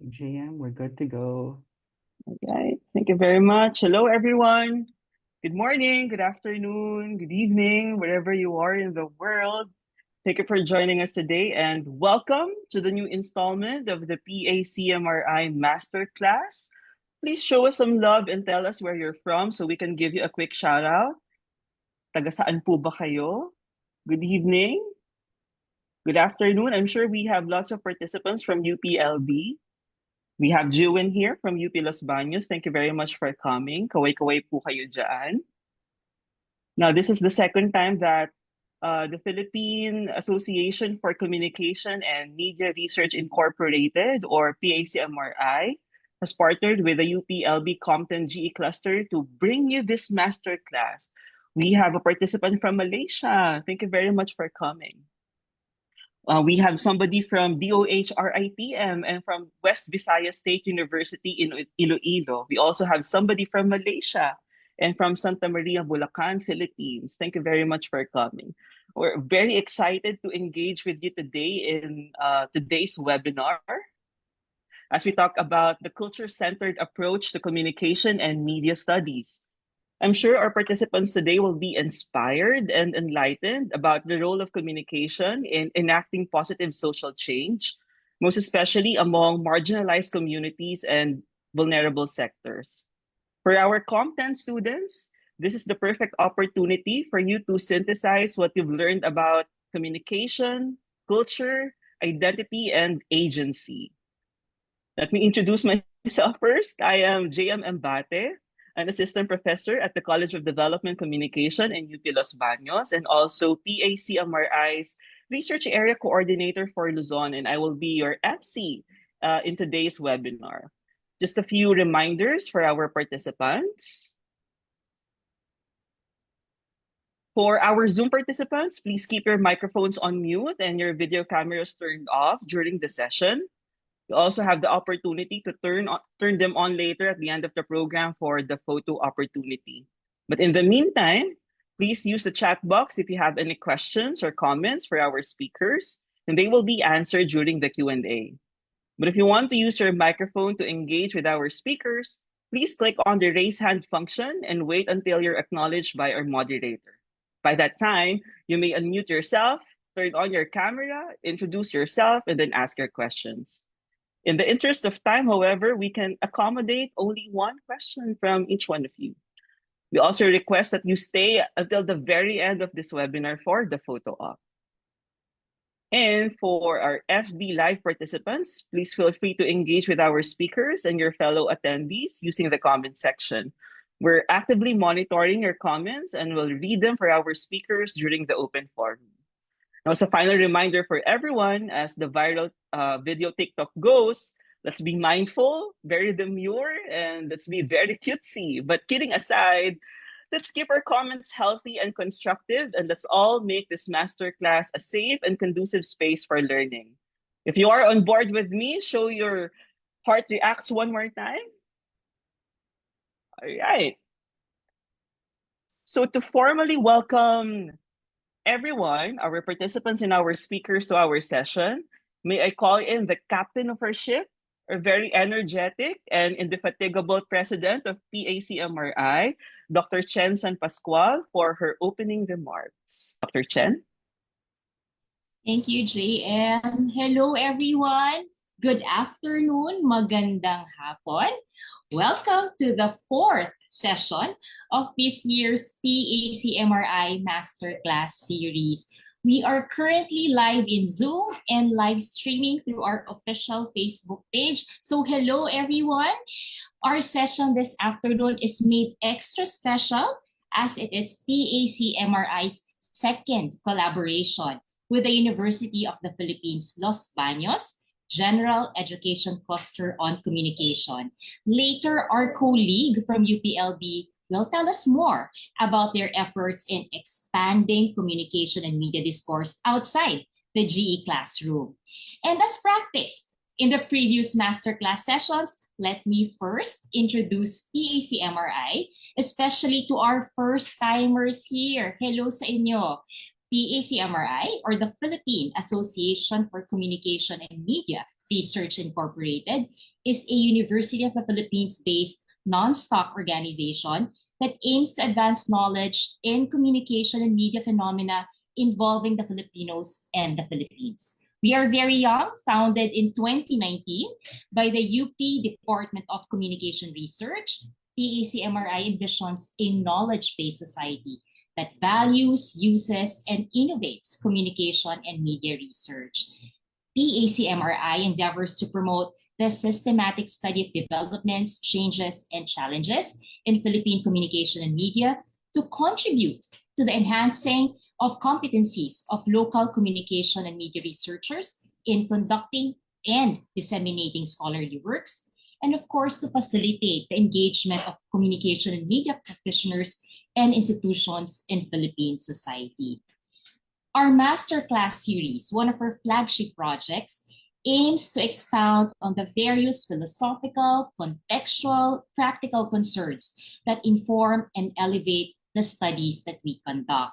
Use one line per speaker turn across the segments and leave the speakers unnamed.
JM, we're good to go.
Okay, thank you very much. Hello, everyone. Good morning, good afternoon, good evening, wherever you are in the world. Thank you for joining us today and welcome to the new installment of the PACMRI Masterclass. Please show us some love and tell us where you're from so we can give you a quick shout out. Taga saan po ba kayo? Good evening, good afternoon. I'm sure we have lots of participants from UPLB. We have Jewin here from UP Los Baños. Thank you very much for coming. Kaway-kaway po kayo dyan. Now, this is the second time that the Philippine Association for Communication and Media Research Incorporated, or PACMRI, has partnered with the UPLB Compton GE cluster to bring you this masterclass. We have a participant from Malaysia. Thank you very much for coming. We have somebody from DOH-RITM and from West Visayas State University in Iloilo. We also have somebody from Malaysia and from Santa Maria, Bulacan, Philippines. Thank you very much for coming. We're very excited to engage with you today in today's webinar as we talk about the culture-centered approach to communication and media studies. I'm sure our participants today will be inspired and enlightened about the role of communication in enacting positive social change, most especially among marginalized communities and vulnerable sectors. For our content students, this is the perfect opportunity for you to synthesize what you've learned about communication, culture, identity, and agency. Let me introduce myself first. I am JM Mbate, an assistant professor at the College of Development Communication in UP Los Baños, and also PACMRI's Research Area Coordinator for Luzon, and I will be your MC in today's webinar. Just a few reminders for our participants. For our Zoom participants, please keep your microphones on mute and your video cameras turned off during the session. You also have the opportunity to turn them on later at the end of the program for the photo opportunity. But in the meantime, please use the chat box if you have any questions or comments for our speakers, and they will be answered during the Q&A. But if you want to use your microphone to engage with our speakers, please click on the raise hand function and wait until you're acknowledged by our moderator. By that time, you may unmute yourself, turn on your camera, introduce yourself, and then ask your questions. In the interest of time, however, we can accommodate only one question from each one of you. We also request that you stay until the very end of this webinar for the photo op. And for our FB Live participants, please feel free to engage with our speakers and your fellow attendees using the comment section. We're actively monitoring your comments and will read them for our speakers during the open forum. Now, as a final reminder for everyone, as the viral video TikTok goes, let's be mindful, very demure, and let's be very cutesy. But kidding aside, let's keep our comments healthy and constructive, and let's all make this masterclass a safe and conducive space for learning. If you are on board with me, show your heart reacts one more time. All right. So to formally welcome everyone, our participants and our speakers to our session, may I call in the captain of our ship, our very energetic and indefatigable president of PACMRI, Dr. Chen San Pascual, for her opening remarks. Dr. Chen?
Thank you, JM. Hello, everyone. Good afternoon. Magandang hapon. Welcome to the fourth session of this year's PACMRI Masterclass series. We are currently live in Zoom and live streaming through our official Facebook page. So hello, everyone. Our session this afternoon is made extra special as it is PACMRI's second collaboration with the University of the Philippines, Los Baños, General Education Cluster on Communication. Later, our colleague from UPLB will tell us more about their efforts in expanding communication and media discourse outside the GE classroom. And as practiced in the previous masterclass sessions, let me first introduce PACMRI, especially to our first-timers here. Hello sa inyo. PACMRI, or the Philippine Association for Communication and Media Research Incorporated is a University of the Philippines-based non-stock organization that aims to advance knowledge in communication and media phenomena involving the Filipinos and the Philippines. We are very young, founded in 2019 by the UP Department of Communication Research. PACMRI envisions a knowledge-based society that values, uses, and innovates communication and media research. PACMRI endeavors to promote the systematic study of developments, changes, and challenges in Philippine communication and media to contribute to the enhancing of competencies of local communication and media researchers in conducting and disseminating scholarly works, and of course, to facilitate the engagement of communication and media practitioners and institutions in Philippine society. Our Masterclass series, one of our flagship projects, aims to expound on the various philosophical, contextual, practical concerns that inform and elevate the studies that we conduct.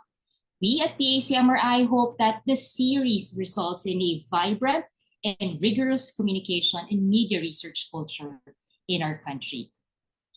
We at PACMRI hope that this series results in a vibrant and rigorous communication and media research culture in our country.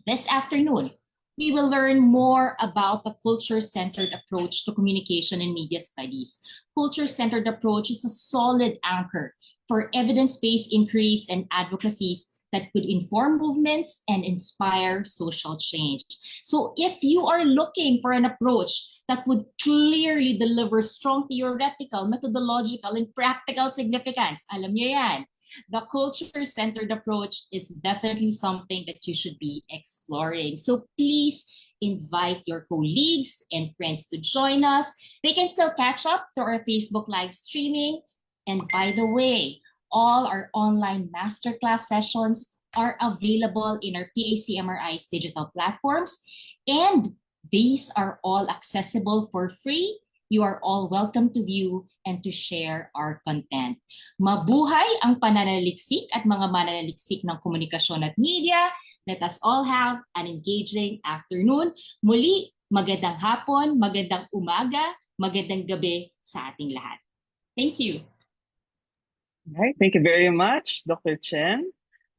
This afternoon, we will learn more about the culture-centered approach to communication and media studies. Culture-centered approach is a solid anchor for evidence-based inquiries and advocacies that could inform movements and inspire social change. So if you are looking for an approach that would clearly deliver strong theoretical, methodological, and practical significance, alam niyo yan, the culture-centered approach is definitely something that you should be exploring. So please invite your colleagues and friends to join us. They can still catch up to our Facebook live streaming. And by the way, all our online masterclass sessions are available in our PACMRI's digital platforms. And these are all accessible for free. You are all welcome to view and to share our content. Mabuhay ang pananaliksik at mga mananaliksik ng komunikasyon at media. Let us all have an engaging afternoon. Muli, magandang hapon, magandang umaga, magandang gabi sa ating lahat. Thank you.
All right, thank you very much, Dr. Chen.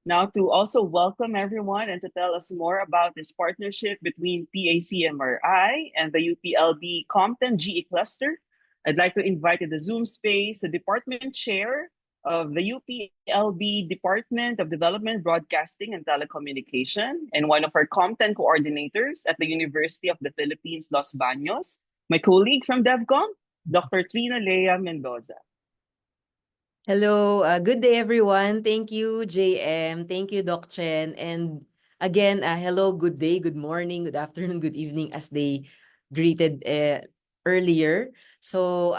Now, to also welcome everyone and to tell us more about this partnership between PACMRI and the UPLB Compton GE Cluster, I'd like to invite to the Zoom space the Department Chair of the UPLB Department of Development, Broadcasting, and Telecommunication, and one of our Compton coordinators at the University of the Philippines, Los Baños, my colleague from DevCom, Dr. Trina Lea Mendoza.
Hello, good day everyone. Thank you, JM. Thank you, Doc Chen. And again, hello, good day, good morning, good afternoon, good evening as they greeted earlier. So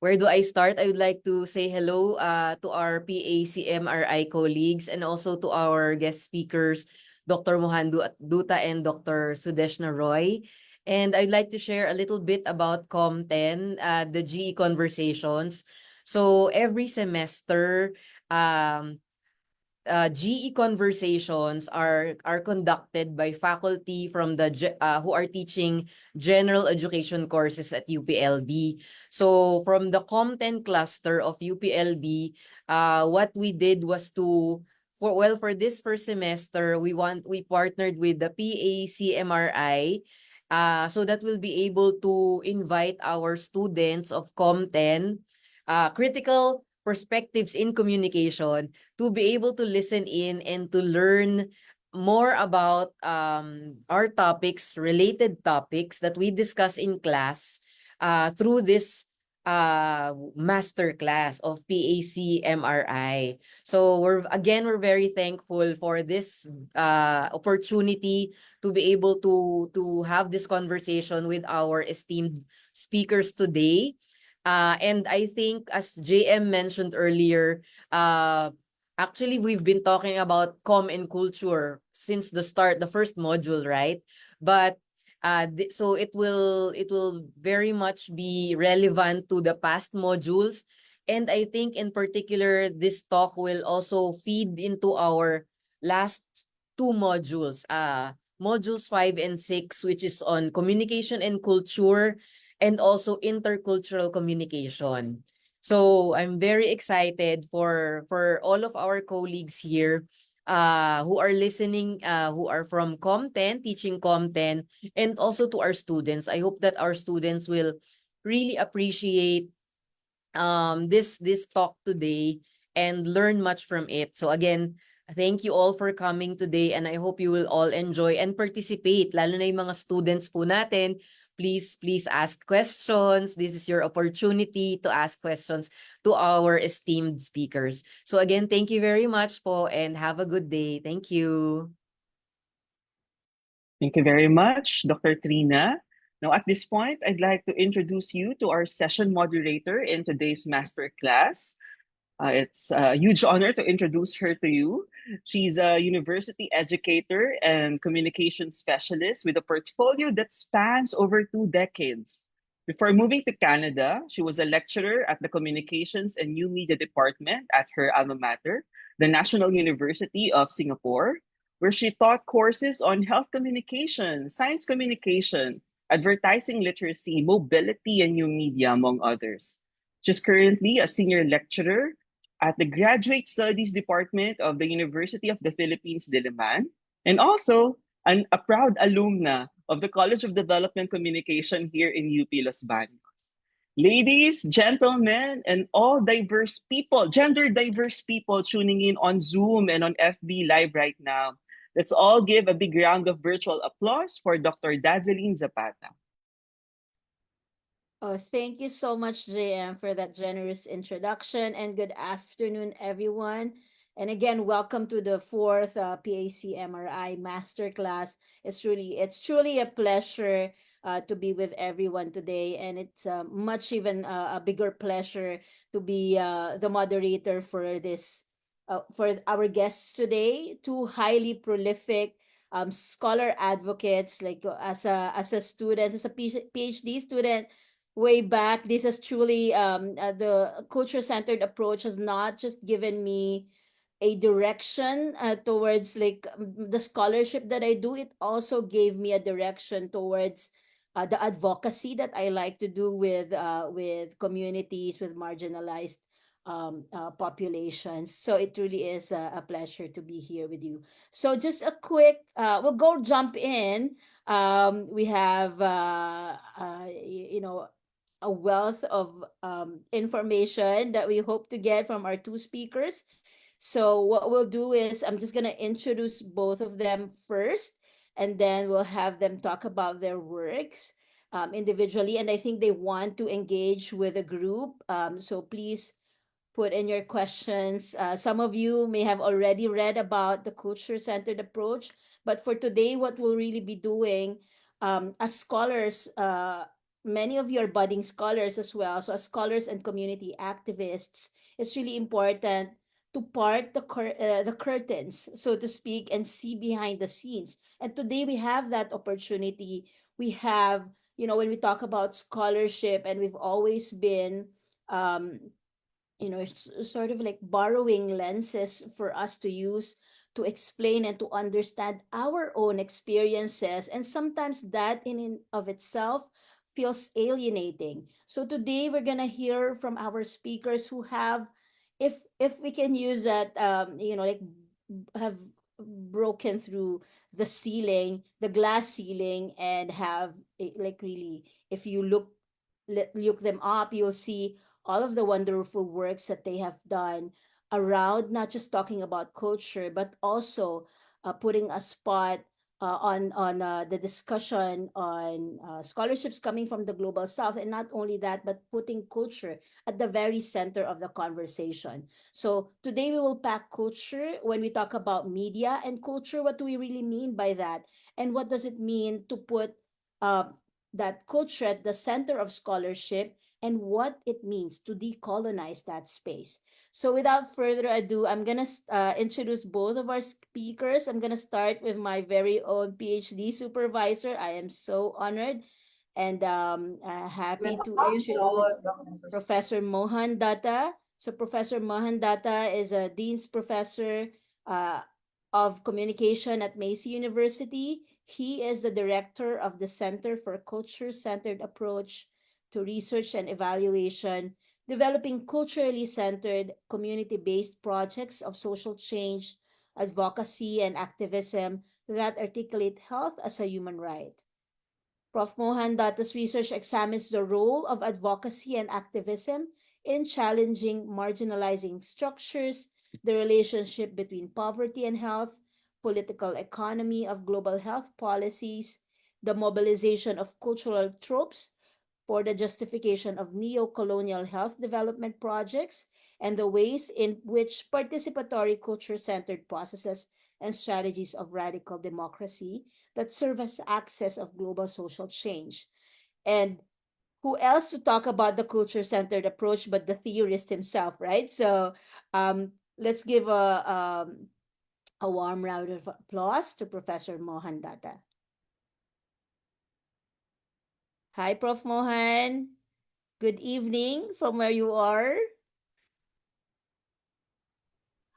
where do I start? I would like to say hello to our PACMRI colleagues and also to our guest speakers, Dr. Mohan Dutta and Dr. Sudeshna Roy. And I'd like to share a little bit about COM10, the GE Conversations. So every semester, GE conversations are conducted by faculty from the who are teaching general education courses at UPLB. So from the Com10 cluster of UPLB, what we did was to for this first semester, we partnered with the PACMRI. So that we'll be able to invite our students of Com10 critical perspectives in communication to be able to listen in and to learn more about our topics, related topics that we discuss in class through this master class of PACMRI. So we're very thankful for this opportunity to be able to have this conversation with our esteemed speakers today. And I think, as JM mentioned earlier, actually we've been talking about com and culture since the first module, right? But so it will very much be relevant to the past modules, and I think in particular this talk will also feed into our last two modules, modules 5 and 6, which is on communication and culture, and also intercultural communication. So I'm very excited for all of our colleagues here who are listening, who are from Comten, teaching Comten, and also to our students. I hope that our students will really appreciate this talk today and learn much from it. So again, thank you all for coming today, and I hope you will all enjoy and participate, lalo na yung mga students po natin. Please ask questions. This is your opportunity to ask questions to our esteemed speakers. So again, thank you very much po and have a good day. Thank you.
Thank you very much, Dr. Trina. Now, at this point, I'd like to introduce you to our session moderator in today's masterclass. It's a huge honor to introduce her to you. She's a university educator and communication specialist with a portfolio that spans over 2 decades. Before moving to Canada, she was a lecturer at the Communications and New Media Department at her alma mater, the National University of Singapore, where she taught courses on health communication, science communication, advertising literacy, mobility, and new media, among others. She's currently a senior lecturer at the Graduate Studies Department of the University of the Philippines Diliman, and also a proud alumna of the College of Development Communication here in UP Los Baños. Ladies, gentlemen, and all diverse people, gender diverse people tuning in on Zoom and on FB Live right now, let's all give a big round of virtual applause for Dr. Dazzelyn Zapata.
Oh, thank you so much, JM, for that generous introduction. And good afternoon, everyone. And again, welcome to the fourth PACMRI Masterclass. It's truly a pleasure to be with everyone today, and it's much even a bigger pleasure to be the moderator for this for our guests today. Two highly prolific scholar advocates, like as a student, as a PhD student way back. This is truly the culture centered approach has not just given me a direction towards like the scholarship that I do. It also gave me a direction towards the advocacy that I like to do with communities, with marginalized populations. So it really is a pleasure to be here with you. So just a quick, we'll go jump in. We have a wealth of information that we hope to get from our two speakers. So what we'll do is I'm just gonna introduce both of them first, and then we'll have them talk about their works individually. And I think they want to engage with a group. So please put in your questions. Some of you may have already read about the culture centered approach, but for today, what we'll really be doing as scholars, many of you are budding scholars as well. So, as scholars and community activists, it's really important to part the curtains, so to speak, and see behind the scenes. And today we have that opportunity. We have, when we talk about scholarship, and we've always been um, it's sort of like borrowing lenses for us to use to explain and to understand our own experiences, and sometimes that in and of itself feels alienating. So today we're going to hear from our speakers who have, if we can use that, like have broken through the ceiling, the glass ceiling, and have like really, if you look them up, you'll see all of the wonderful works that they have done around not just talking about culture, but also putting a spot on the discussion on scholarships coming from the global south, and not only that, but putting culture at the very center of the conversation. So today we will pack culture. When we talk about media and culture, what do we really mean by that, and what does it mean to put uh, that culture at the center of scholarship, and what it means to decolonize that space. So, without further ado, I'm going to introduce both of our speakers. I'm going to start with my very own PhD supervisor. I am so honored and happy to introduce Professor Mohan Dutta. So, Professor Mohan Dutta is a Dean's Professor uh, of Communication at Massey University. He is the director of the Center for Culture Centered Approach to Research and Evaluation, developing culturally centered, community based projects of social change, advocacy, and activism that articulate health as a human right. Prof. Mohan Datta's research examines the role of advocacy and activism in challenging marginalizing structures, the relationship between poverty and health, political economy of global health policies, the mobilization of cultural tropes for the justification of neo-colonial health development projects, and the ways in which participatory culture-centered processes and strategies of radical democracy that serve as access of global social change. And who else to talk about the culture-centered approach but the theorist himself, right? So let's give a warm round of applause to Professor Mohan Datta. Hi, Prof. Mohan. Good evening from where you are.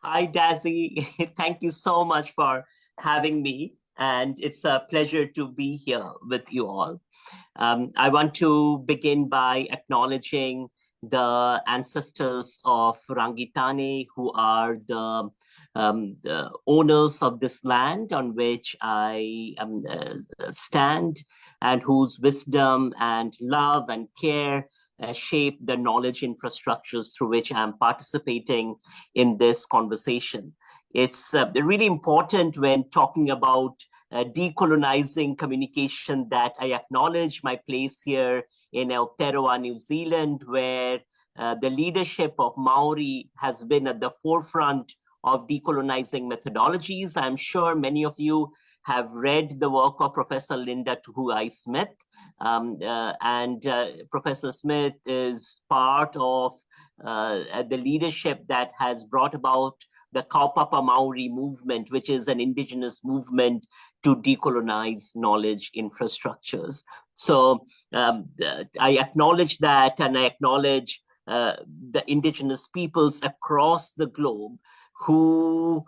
Hi, Dazzy. Thank you so much for having me. And it's a pleasure to be here with you all. I want to begin by acknowledging the ancestors of Rangitane, who are the owners of this land on which I stand, and whose wisdom and love and care shape the knowledge infrastructures through which I'm participating in this conversation. It's really important when talking about decolonizing communication that I acknowledge my place here in Aotearoa, New Zealand, where the leadership of Maori has been at the forefront of decolonizing methodologies. I'm sure many of you have read the work of Professor Linda Tuhuai Smith, and Professor Smith is part of the leadership that has brought about the Kaupapa Maori movement, which is an indigenous movement to decolonize knowledge infrastructures. So I acknowledge that, and I acknowledge the indigenous peoples across the globe who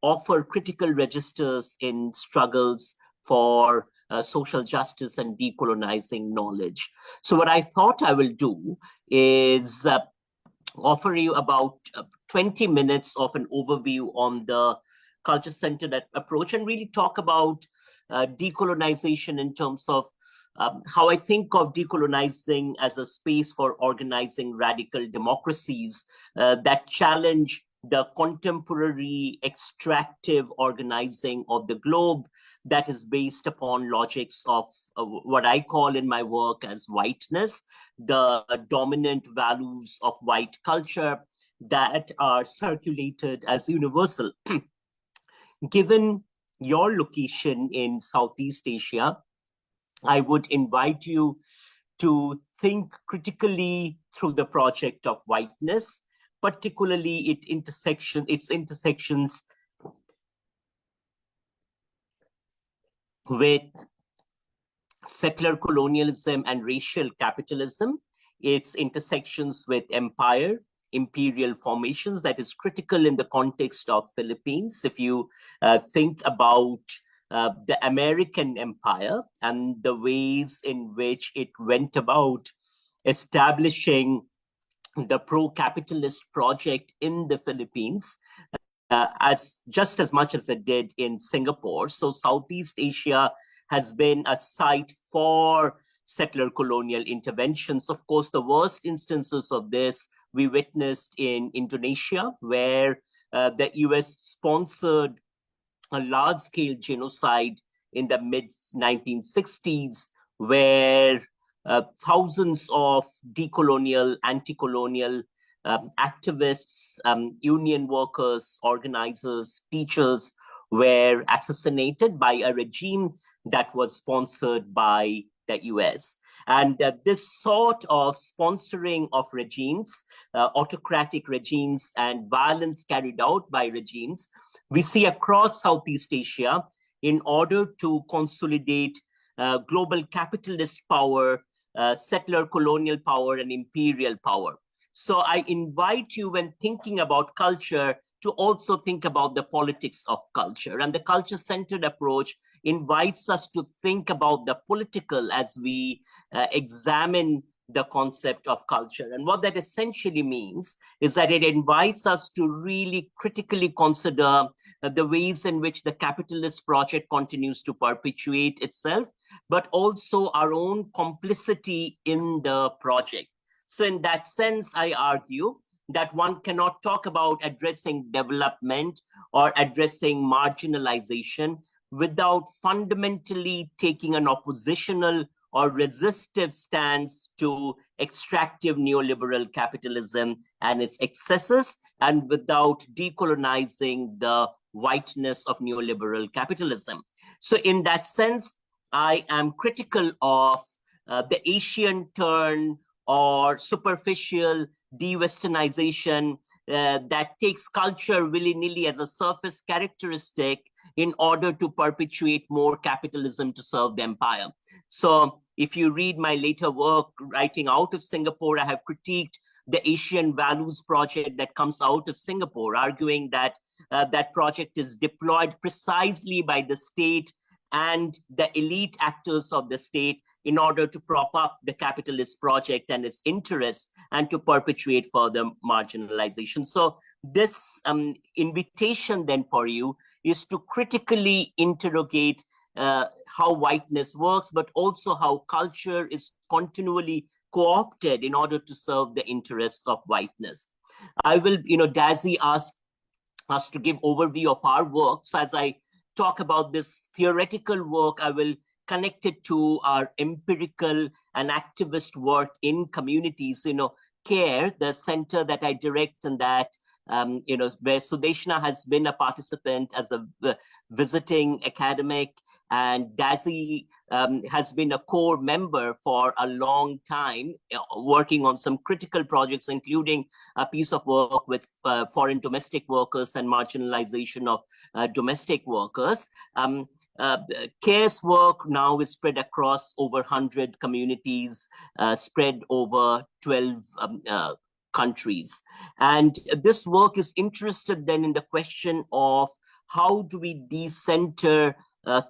offer critical registers in struggles for social justice and decolonizing knowledge. So what I thought I will do is offer you about 20 minutes of an overview on the culture-centered approach and really talk about decolonization in terms of how I think of decolonizing as a space for organizing radical democracies that challenge the contemporary extractive organizing of the globe that is based upon logics of what I call in my work as whiteness, the dominant values of white culture that are circulated as universal. Given your location in Southeast Asia, I would invite you to think critically through the project of whiteness, particularly its intersections with secular colonialism and racial capitalism, its intersections with empire, imperial formations that is critical in the context of Philippines. If you think about the American empire and the ways in which it went about establishing the pro-capitalist project in the Philippines, as just as much as it did in Singapore. So Southeast Asia has been a site for settler colonial interventions. Of course, the worst instances of this we witnessed in Indonesia, where the US sponsored a large-scale genocide in the mid-1960s, where thousands of decolonial, anti-colonial activists, union workers, organizers, teachers were assassinated by a regime that was sponsored by the US. And this sort of sponsoring of regimes, autocratic regimes, and violence carried out by regimes, we see across Southeast Asia in order to consolidate global capitalist power, settler colonial power, and imperial power. So I invite you, when thinking about culture, to also think about the politics of culture. And the culture-centered approach invites us to think about the political as we examine the concept of culture. And what that essentially means is that it invites us to really critically consider the ways in which the capitalist project continues to perpetuate itself, but also our own complicity in the project. So in that sense, I argue that one cannot talk about addressing development or addressing marginalization without fundamentally taking an oppositional or resistive stance to extractive neoliberal capitalism and its excesses, and without decolonizing the whiteness of neoliberal capitalism. So in that sense, I am critical of the Asian turn or superficial de-Westernization that takes culture willy-nilly as a surface characteristic in order to perpetuate more capitalism to serve the empire. So if you read my later work writing out of Singapore, I have critiqued the Asian Values Project that comes out of Singapore, arguing that that project is deployed precisely by the state and the elite actors of the state in order to prop up the capitalist project and its interests and to perpetuate further marginalization. So this invitation then for you is to critically interrogate how whiteness works, but also how culture is continually co-opted in order to serve the interests of whiteness. I will, Dazzy asked us to give overview of our work. So as I talk about this theoretical work, I will connect it to our empirical and activist work in communities. CARE, the center that I direct and that where Sudeshna has been a participant as a visiting academic, and Dazzy has been a core member for a long time, working on some critical projects, including a piece of work with foreign domestic workers and marginalization of domestic workers. CARE's work now is spread across over 100 communities, spread over 12 countries. And this work is interested then in the question of how do we decenter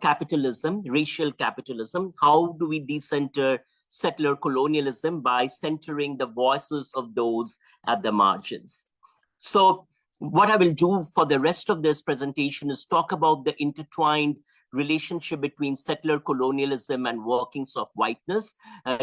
capitalism, racial capitalism? How do we decenter settler colonialism by centering the voices of those at the margins? So what I will do for the rest of this presentation is talk about the intertwined relationship between settler colonialism and workings of whiteness,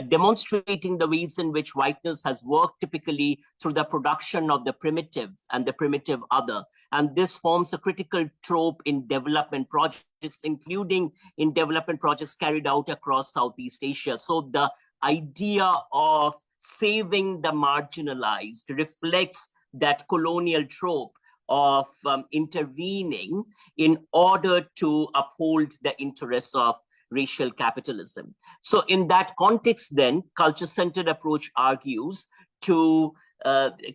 demonstrating the ways in which whiteness has worked typically through the production of the primitive and the primitive other. And this forms a critical trope in development projects, including in development projects carried out across Southeast Asia. So the idea of saving the marginalized reflects that colonial trope of intervening in order to uphold the interests of racial capitalism. So in that context then, culture-centered approach argues to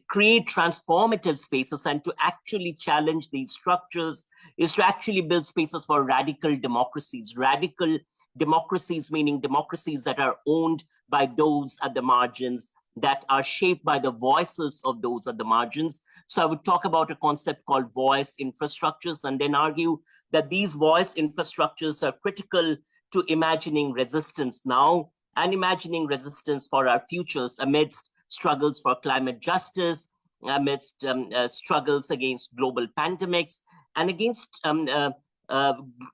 create transformative spaces and to actually challenge these structures is to actually build spaces for radical democracies. Radical democracies meaning democracies that are owned by those at the margins, that are shaped by the voices of those at the margins. So I would talk about a concept called voice infrastructures and then argue that these voice infrastructures are critical to imagining resistance now and imagining resistance for our futures amidst struggles for climate justice, amidst struggles against global pandemics, and against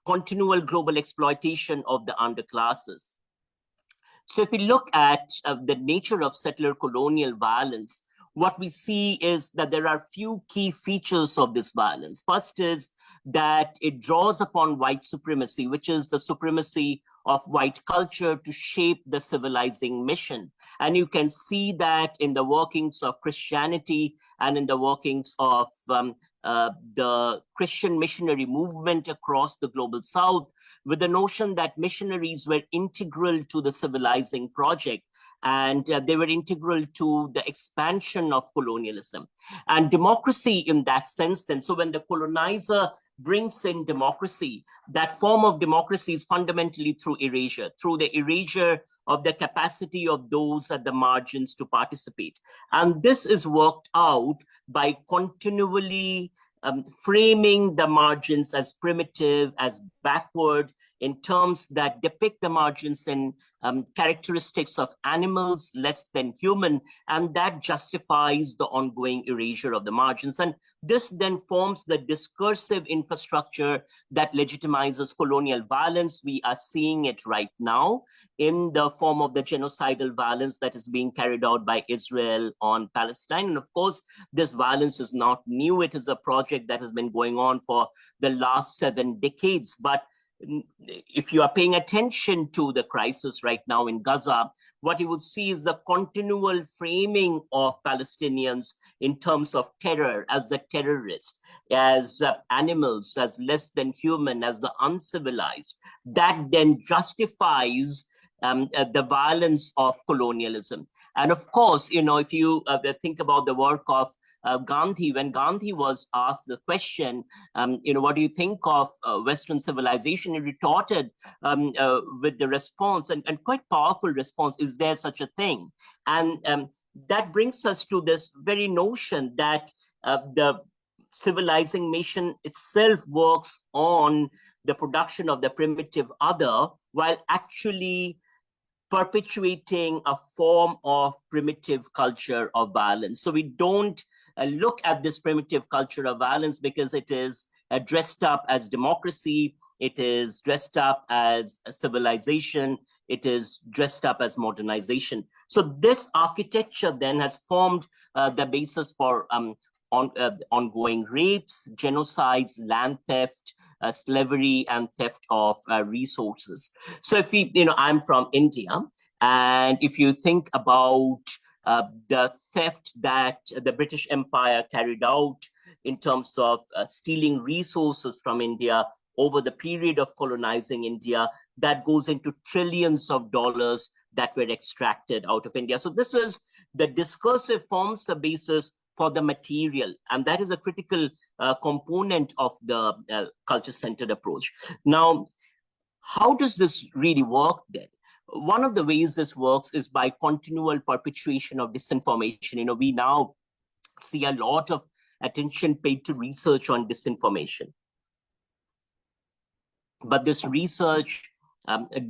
continual global exploitation of the underclasses. So if we look at the nature of settler colonial violence, what we see is that there are few key features of this violence. First is that it draws upon white supremacy, which is the supremacy of white culture to shape the civilizing mission. And you can see that in the workings of Christianity and in the workings of the Christian missionary movement across the global South, with the notion that missionaries were integral to the civilizing project and they were integral to the expansion of colonialism and democracy in that sense. Then, so when the colonizer brings in democracy, that form of democracy is fundamentally through erasure, through the erasure of the capacity of those at the margins to participate. And this is worked out by continually framing the margins as primitive, as backward, in terms that depict the margins in characteristics of animals less than human, and that justifies the ongoing erasure of the margins. And this then forms the discursive infrastructure that legitimizes colonial violence. We are seeing it right now in the form of the genocidal violence that is being carried out by Israel on Palestine. And of course, this violence is not new. It is a project that has been going on for the last 7 decades. But if you are paying attention to the crisis right now in Gaza, what you would see is the continual framing of Palestinians in terms of terror as the terrorist, as animals, as less than human, as the uncivilized. That then justifies the violence of colonialism. And of course, if you think about the work of Gandhi, when Gandhi was asked the question, what do you think of Western civilization? He retorted with the response, and quite powerful response, is there such a thing? And that brings us to this very notion that the civilizing nation itself works on the production of the primitive other, while actually perpetuating a form of primitive culture of violence. So we don't look at this primitive culture of violence because it is dressed up as democracy, it is dressed up as a civilization, it is dressed up as modernization. So this architecture then has formed the basis for ongoing rapes, genocides, land theft, slavery, and theft of resources. So if I'm from India, and if you think about the theft that the British Empire carried out in terms of stealing resources from India over the period of colonizing India, that goes into trillions of dollars that were extracted out of India. So this is the discursive forms the basis for the material, and that is a critical component of the culture-centered approach. Now, how does this really work then? One of the ways this works is by continual perpetuation of disinformation. We now see a lot of attention paid to research on disinformation. But this research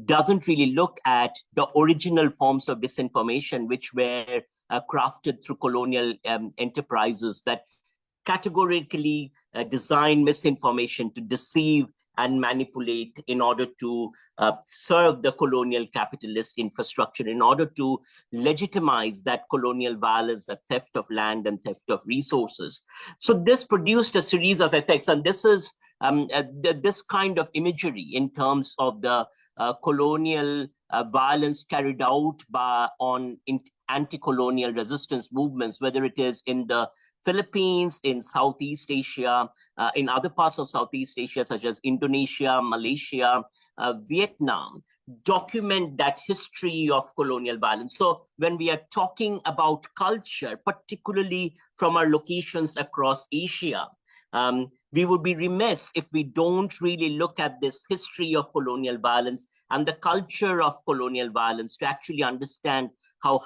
doesn't really look at the original forms of disinformation, which were crafted through colonial enterprises that categorically design misinformation to deceive and manipulate in order to serve the colonial capitalist infrastructure, in order to legitimize that colonial violence, the theft of land and theft of resources. So this produced a series of effects, and this is this kind of imagery in terms of the colonial violence carried out on anti-colonial resistance movements, whether it is in the Philippines, in Southeast Asia, in other parts of Southeast Asia, such as Indonesia, Malaysia, Vietnam, document that history of colonial violence. So when we are talking about culture, particularly from our locations across Asia, we would be remiss if we don't really look at this history of colonial violence and the culture of colonial violence to actually understand how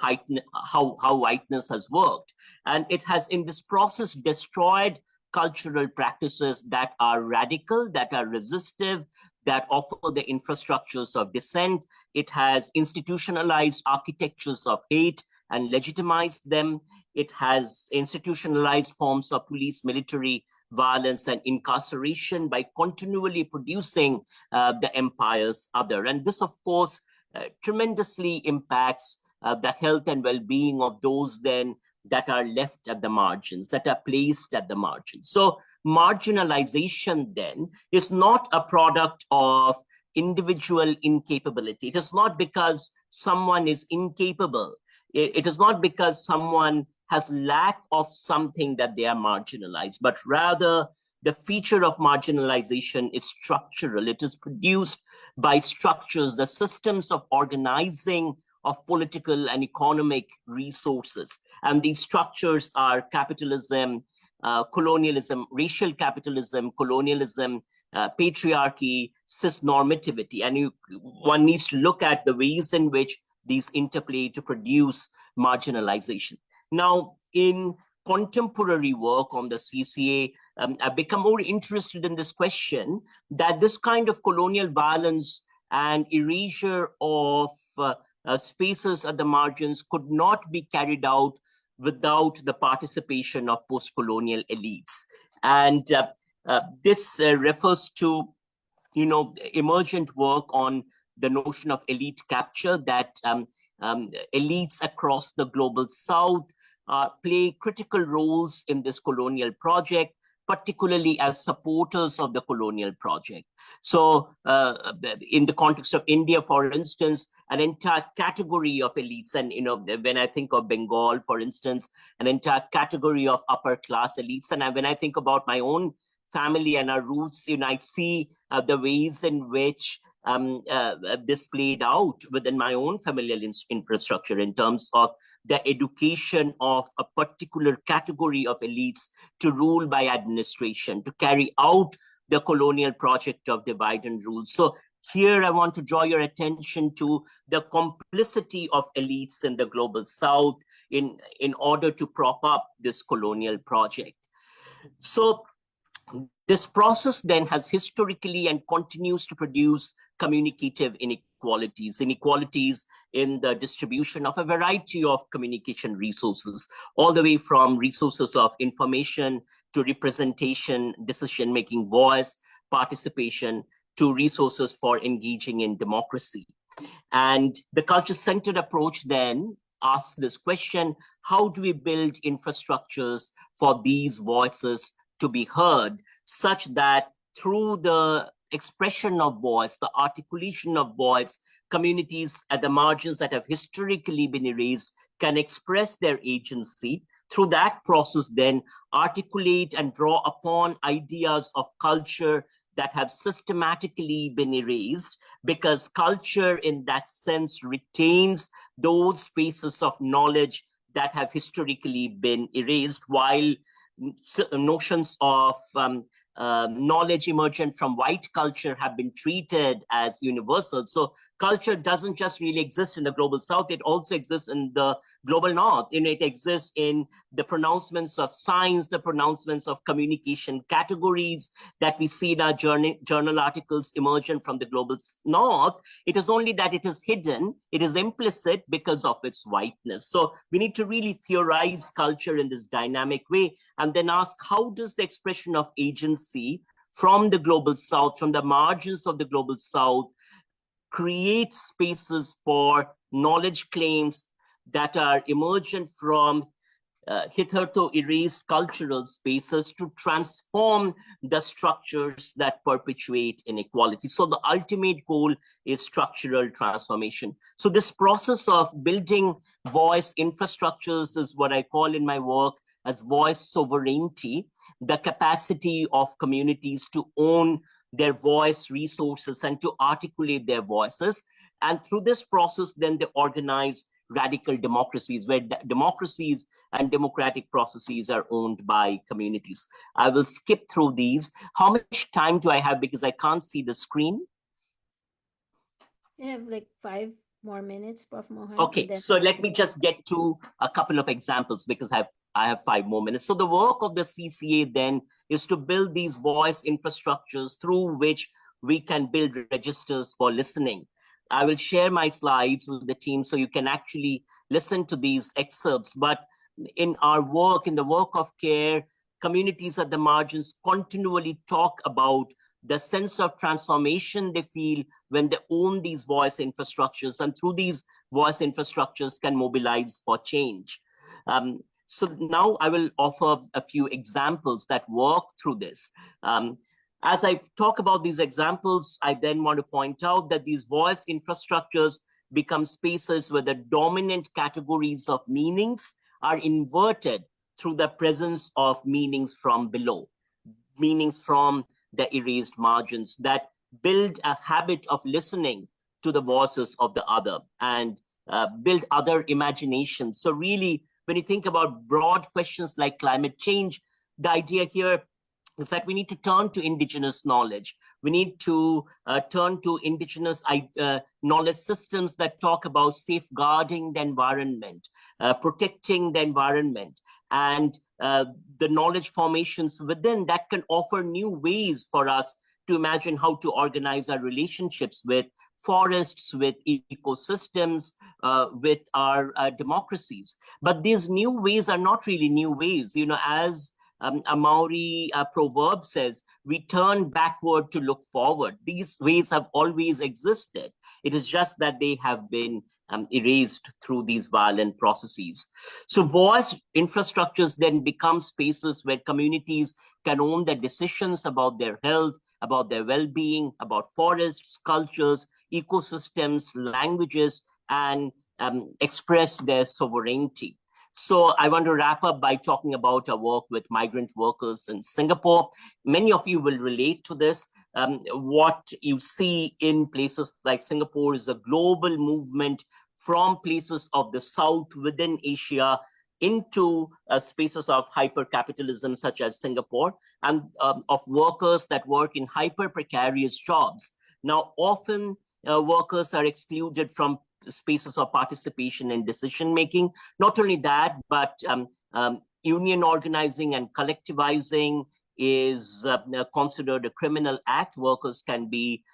whiteness has worked. And it has, in this process, destroyed cultural practices that are radical, that are resistive, that offer the infrastructures of dissent. It has institutionalized architectures of hate and legitimized them. It has institutionalized forms of police military violence and incarceration by continually producing the empire's other. And this, of course, tremendously impacts the health and well-being of those then that are left at the margins, that are placed at the margins. So marginalization then is not a product of individual incapability. It is not because someone is incapable. It is not because someone has lack of something that they are marginalized, but rather the feature of marginalization is structural. It is produced by structures, the systems of organizing of political and economic resources. And these structures are capitalism, colonialism, racial capitalism, colonialism, patriarchy, cisnormativity. And one needs to look at the ways in which these interplay to produce marginalization. Now, in contemporary work on the CCA, I've become more interested in this question that this kind of colonial violence and erasure of spaces at the margins could not be carried out without the participation of post-colonial elites. And this refers to, emergent work on the notion of elite capture, that elites across the global South play critical roles in this colonial project, particularly as supporters of the colonial project. So in the context of India, for instance, an entire category of elites, and when I think of Bengal, for instance, an entire category of upper class elites, and when I think about my own family and our roots, I see the ways in which this played out within my own familial infrastructure in terms of the education of a particular category of elites to rule by administration, to carry out the colonial project of divide and rule. So here I want to draw your attention to the complicity of elites in the global South in order to prop up this colonial project. So this process then has historically and continues to produce communicative inequalities in the distribution of a variety of communication resources, all the way from resources of information to representation, decision-making, voice, participation, to resources for engaging in democracy. And the culture-centered approach then asks this question: how do we build infrastructures for these voices to be heard, such that through the expression of voice, the articulation of voice, communities at the margins that have historically been erased can express their agency, through that process then articulate and draw upon ideas of culture that have systematically been erased, because culture in that sense retains those spaces of knowledge that have historically been erased, while notions of knowledge emergent from white culture have been treated as universal. So culture doesn't just really exist in the global South, it also exists in the global North. It exists in the pronouncements of science, the pronouncements of communication categories that we see in our journal articles emergent from the global North. It is only that it is hidden, it is implicit because of its whiteness. So we need to really theorize culture in this dynamic way, and then ask, how does the expression of agency from the global South, from the margins of the global South, create spaces for knowledge claims that are emergent from hitherto erased cultural spaces to transform the structures that perpetuate inequality. So the ultimate goal is structural transformation. So this process of building voice infrastructures is what I call in my work as voice sovereignty, the capacity of communities to own their voice resources and to articulate their voices. And through this process, then they organize radical democracies, where democracies and democratic processes are owned by communities. I will skip through these. How much time do I have? Because I can't see the screen.
I have like 5 more minutes, Prof. Mohan.
Okay, so let me just get to a couple of examples, because I have 5 more minutes. So the work of the CCA then is to build these voice infrastructures through which we can build registers for listening. I will share my slides with the team so you can actually listen to these excerpts. But in our work, in the work of care, communities at the margins continually talk about the sense of transformation they feel when they own these voice infrastructures, and through these voice infrastructures can mobilize for change. So now I will offer a few examples that work through this. As I talk about these examples, I then want to point out that these voice infrastructures become spaces where the dominant categories of meanings are inverted through the presence of meanings from below, meanings from the erased margins that build a habit of listening to the voices of the other and build other imaginations. So really, when you think about broad questions like climate change, the idea here is that we need to turn to indigenous knowledge. We need to turn to indigenous knowledge systems that talk about safeguarding the environment, protecting the environment, and the knowledge formations within that can offer new ways for us to imagine how to organize our relationships with forests, with ecosystems, with our democracies. But these new ways are not really new ways. You know, as a Maori proverb says, we turn backward to look forward. These ways have always existed. It is just that they have been erased through these violent processes. So voice infrastructures then become spaces where communities can own their decisions about their health, about their well-being, about forests, cultures, ecosystems, languages, and express their sovereignty. So I want to wrap up by talking about our work with migrant workers in Singapore. Many of you will relate to this. What you see in places like Singapore is a global movement from places of the South within Asia into spaces of hyper-capitalism such as Singapore, and of workers that work in hyper-precarious jobs. Now, often workers are excluded from spaces of participation in decision-making. Not only that, but union organizing and collectivizing is considered a criminal act. Workers can be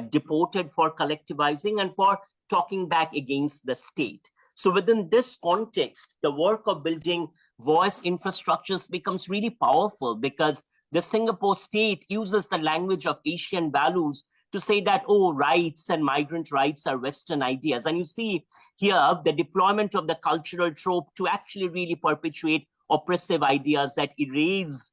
deported for collectivizing and for talking back against the state. So within this context, the work of building voice infrastructures becomes really powerful, because the Singapore state uses the language of Asian values to say that, oh, rights and migrant rights are Western ideas. And you see here the deployment of the cultural trope to actually really perpetuate oppressive ideas that erase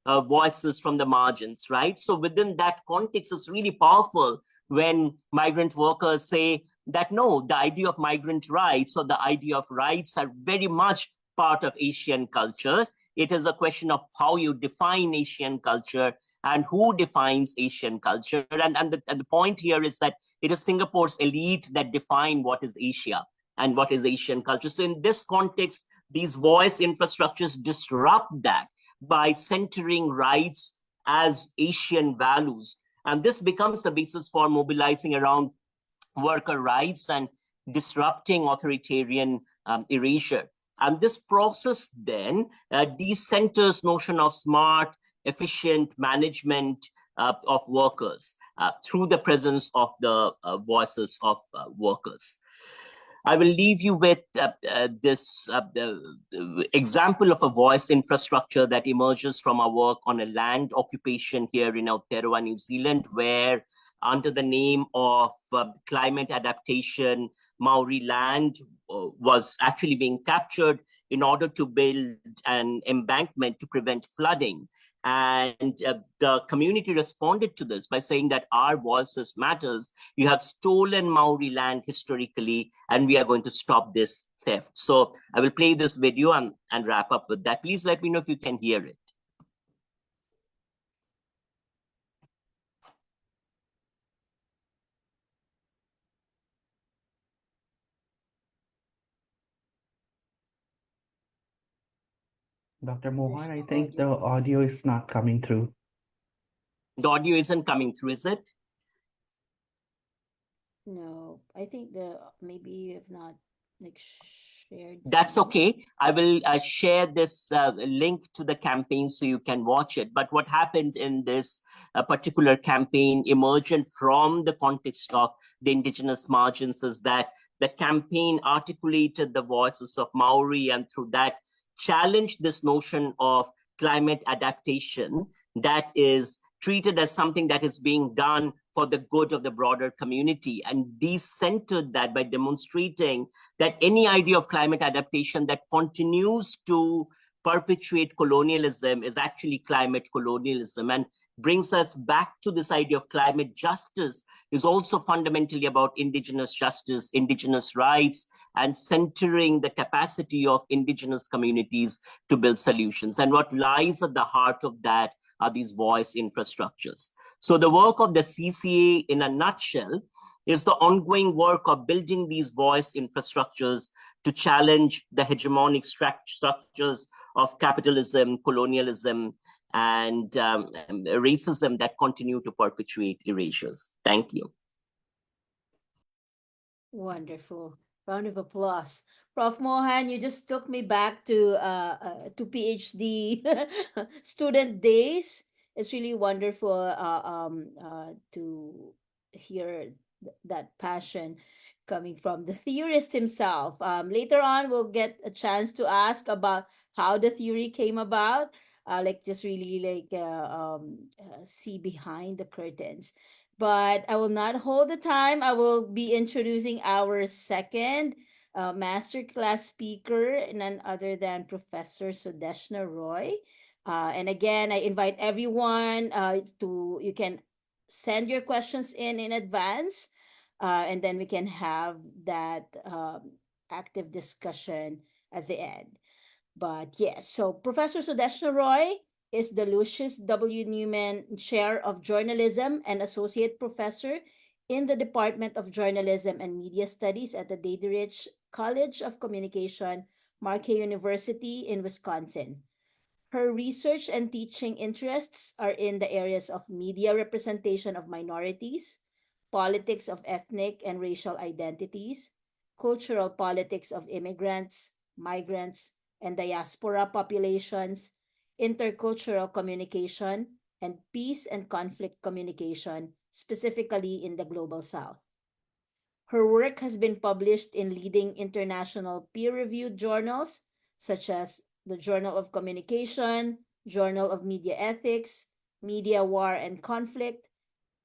voices from the margins, right? So within that context, it's really powerful when migrant workers say that, no, the idea of migrant rights or the idea of rights are very much part of Asian cultures. It is a question of how you define Asian culture and who defines Asian culture. And the point here is that it is Singapore's elite that define what is Asia and what is Asian culture. So in this context, these voice infrastructures disrupt that by centering rights as Asian values. And this becomes the basis for mobilizing around worker rights and disrupting authoritarian erasure. And this process then decenters notion of smart, efficient management of workers through the presence of the voices of workers. I will leave you with this example of a voice infrastructure that emerges from our work on a land occupation here in Aotearoa, New Zealand, where under the name of climate adaptation, Maori land was actually being captured in order to build an embankment to prevent flooding. And the community responded to this by saying that our voices matters. You have stolen Maori land historically, and we are going to stop this theft. So I will play this video and wrap up with that. Please let me know if you can hear it.
Dr. Mohan, I think the audio is not coming through.
The audio isn't coming through, is it?
No, I think maybe you have not like shared.
That's okay. I will share this link to the campaign so you can watch it. But what happened in this particular campaign, emergent from the context of the indigenous margins, is that the campaign articulated the voices of Maori, and through that challenged this notion of climate adaptation that is treated as something that is being done for the good of the broader community, and decentered that by demonstrating that any idea of climate adaptation that continues to perpetuate colonialism is actually climate colonialism, and brings us back to this idea of climate justice is also fundamentally about indigenous justice, indigenous rights, and centering the capacity of indigenous communities to build solutions. And what lies at the heart of that are these voice infrastructures. So the work of the CCA in a nutshell is the ongoing work of building these voice infrastructures to challenge the hegemonic structures of capitalism, colonialism, and racism that continue to perpetuate erasures. Thank you.
Wonderful. Round of applause Prof. Mohan, you just took me back to PhD student days. It's really wonderful to hear that passion coming from the theorist himself. Later on, we'll get a chance to ask about how the theory came about. Like just really like see behind the curtains. But I will not hold the time. I will be introducing our second masterclass speaker, none other than Professor Sudeshna Roy. And again, I invite everyone you can send your questions in advance, and then we can have that active discussion at the end. But yes, so Professor Sudeshna Roy is the Lucius W. Newman Chair of Journalism and Associate Professor in the Department of Journalism and Media Studies at the Dadrich College of Communication, Marquette University in Wisconsin. Her research and teaching interests are in the areas of media representation of minorities, politics of ethnic and racial identities, cultural politics of immigrants, migrants, and diaspora populations, intercultural communication, and peace and conflict communication, specifically in the Global South. Her work has been published in leading international peer-reviewed journals such as the Journal of Communication, Journal of Media Ethics, Media War and Conflict,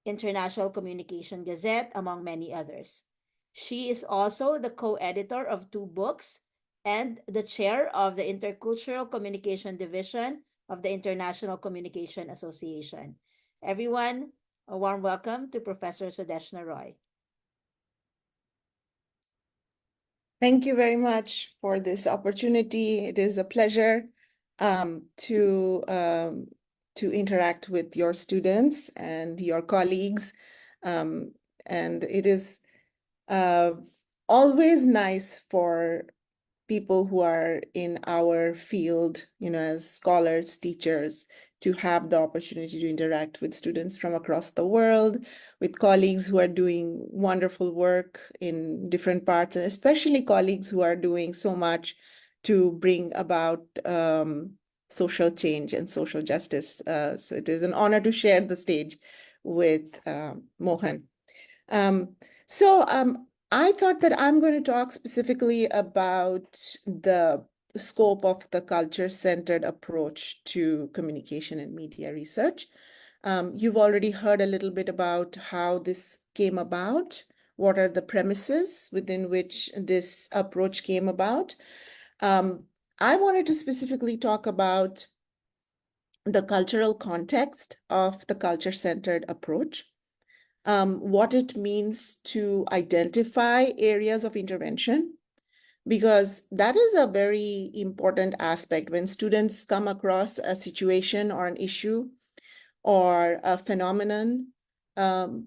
International Communication Gazette, among many others. She is also the co-editor of 2 books and the chair of the Intercultural Communication Division of the International Communication Association. Everyone, a warm welcome to Professor Sudeshna Roy.
Thank you very much for this opportunity. It is a pleasure to interact with your students and your colleagues. And it is always nice for people who are in our field, as scholars, teachers, to have the opportunity to interact with students from across the world, with colleagues who are doing wonderful work in different parts, and especially colleagues who are doing so much to bring about social change and social justice. So it is an honor to share the stage with Mohan. I thought that I'm going to talk specifically about the scope of the culture-centered approach to communication and media research. You've already heard a little bit about how this came about, what are the premises within which this approach came about. I wanted to specifically talk about the cultural context of the culture-centered approach. What it means to identify areas of intervention, because that is a very important aspect when students come across a situation or an issue or a phenomenon.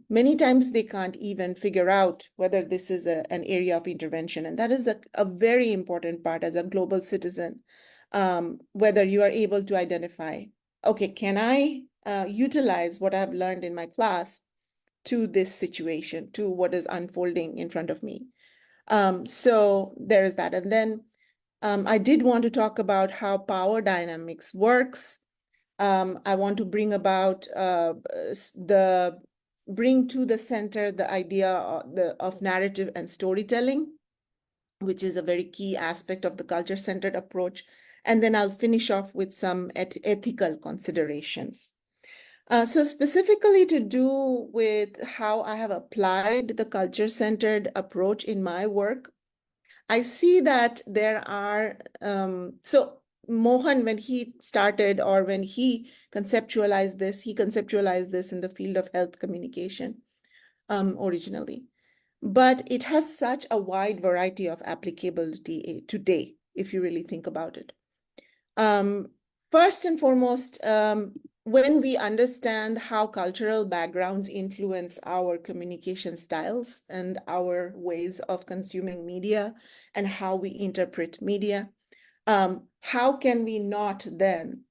Many times they can't even figure out whether this is an area of intervention. And that is a very important part as a global citizen, whether you are able to identify, okay, can I utilize what I've learned in my class to this situation, to what is unfolding in front of me. So there is that. And then I did want to talk about how power dynamics works. I want to bring about bring to the center the idea of narrative and storytelling, which is a very key aspect of the culture-centered approach. And then I'll finish off with some ethical considerations. So specifically to do with how I have applied the culture-centered approach in my work, I see that there are, so Mohan, when he started or when he conceptualized this in the field of health communication originally. But it has such a wide variety of applicability today, if you really think about it. First and foremost, when we understand how cultural backgrounds influence our communication styles and our ways of consuming media and how we interpret media, how can we not then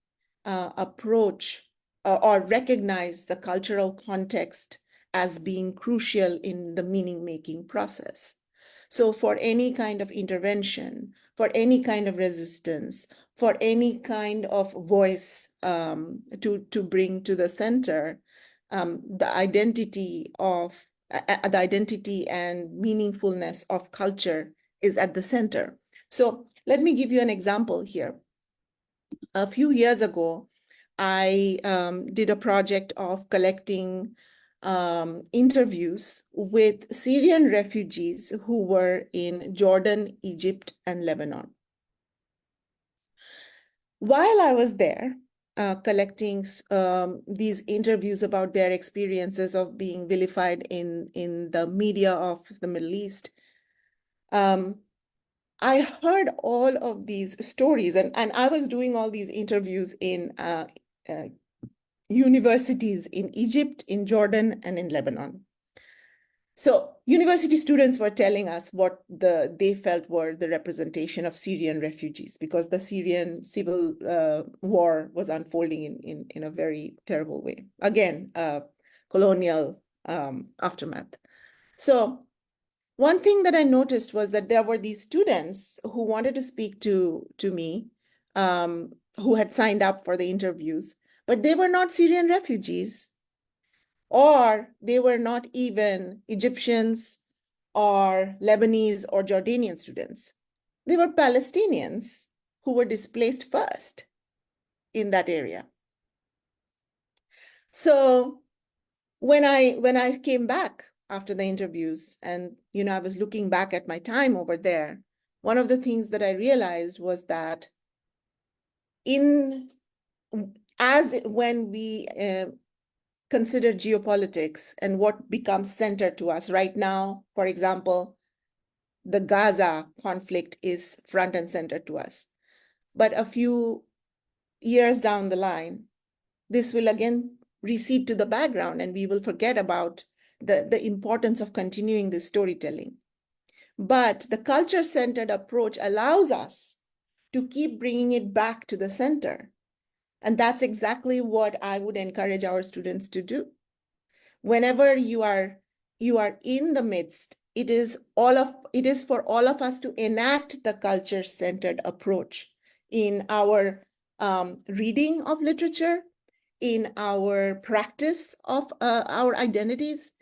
approach or recognize the cultural context as being crucial in the meaning-making process? So for any kind of intervention, for any kind of resistance, for any kind of voice to bring to the center, the identity and meaningfulness of culture is at the center. So let me give you an example here. A few years ago, I did a project of collecting interviews with Syrian refugees who were in Jordan, Egypt, and Lebanon. While I was there collecting these interviews about their experiences of being vilified in the media of the Middle East, I heard all of these stories, and I was doing all these interviews in universities in Egypt, in Jordan, and in Lebanon. So university students were telling us what they felt were the representation of Syrian refugees, because the Syrian civil war was unfolding in a very terrible way. Again, colonial aftermath. So one thing that I noticed was that there were these students who wanted to speak to me, who had signed up for the interviews, but they were not Syrian refugees, or they were not even Egyptians or Lebanese or Jordanian students. They were Palestinians who were displaced first in that area. So when I came back after the interviews, and I was looking back at my time over there, one of the things that I realized was that when we consider geopolitics and what becomes center to us right now, for example, the Gaza conflict is front and center to us. But a few years down the line, this will again recede to the background, and we will forget about the importance of continuing this storytelling. But the culture-centered approach allows us to keep bringing it back to the center. And that's exactly what I would encourage our students to do. Whenever you are in the midst, it is for all of us to enact the culture-centered approach in our reading of literature, in our practice of our identities,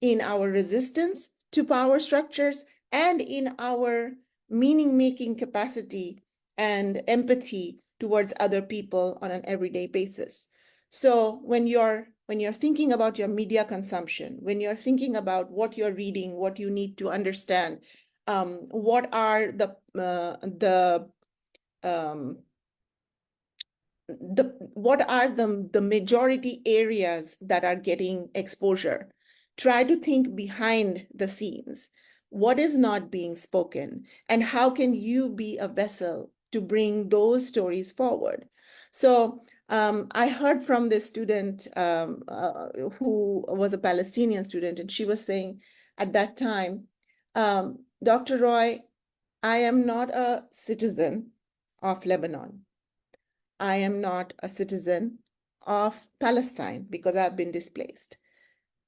in our resistance to power structures, and in our meaning-making capacity and empathy towards other people on an everyday basis. So when you're thinking about your media consumption, when you're thinking about what you're reading, what you need to understand, what are the majority areas that are getting exposure. Try to think behind the scenes. What is not being spoken, and how can you be a vessel to bring those stories forward? So I heard from this student who was a Palestinian student, and she was saying at that time, Dr. Roy, I am not a citizen of Lebanon. I am not a citizen of Palestine because I've been displaced.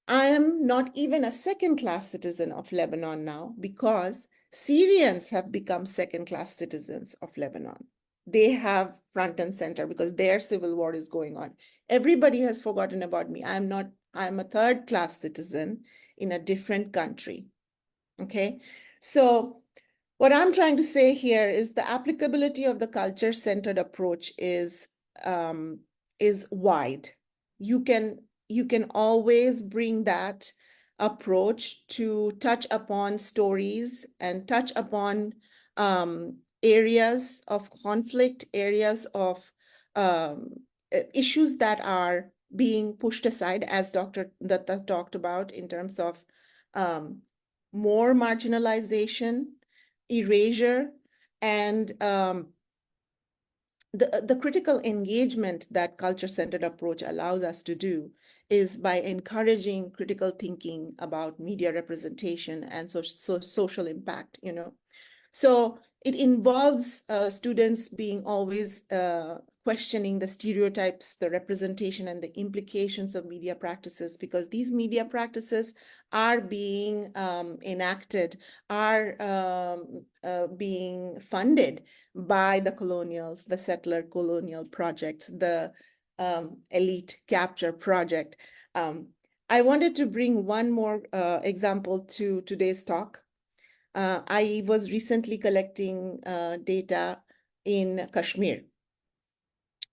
I am not even a second-class citizen of Lebanon now because Syrians have become second-class citizens of Lebanon. They have front and center because their civil war is going on. Everybody has forgotten about me. I'm a third-class citizen in a different country. Okay, so what I'm trying to say here is the applicability of the culture-centered approach is wide. You can always bring that approach to touch upon stories and touch upon areas of conflict, areas of issues that are being pushed aside, as Dr. Dutta talked about, in terms of more marginalization, erasure, and the critical engagement that culture-centered approach allows us to do is by encouraging critical thinking about media representation and social impact, So it involves students being always questioning the stereotypes, the representation, and the implications of media practices, because these media practices are being enacted, are being funded by the colonials, the settler colonial projects, the elite capture project. I wanted to bring one more example to today's talk. I was recently collecting data in Kashmir.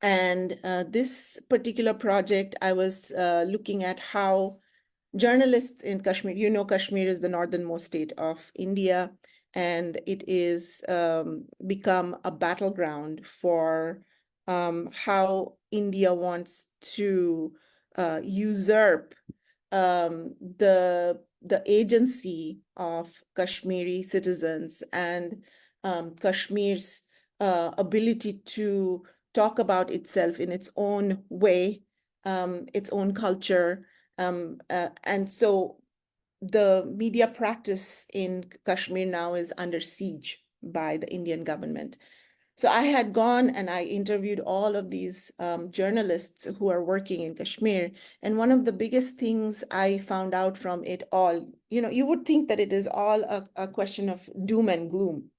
And this particular project, I was looking at how journalists in Kashmir, you know, Kashmir is the northernmost state of India, and it is become a battleground for how India wants to usurp the agency of Kashmiri citizens and Kashmir's ability to talk about itself in its own way, its own culture. And so the media practice in Kashmir now is under siege by the Indian government. So I had gone and I interviewed all of these journalists who are working in Kashmir. And one of the biggest things I found out from it all, you know, you would think that it is all a question of doom and gloom.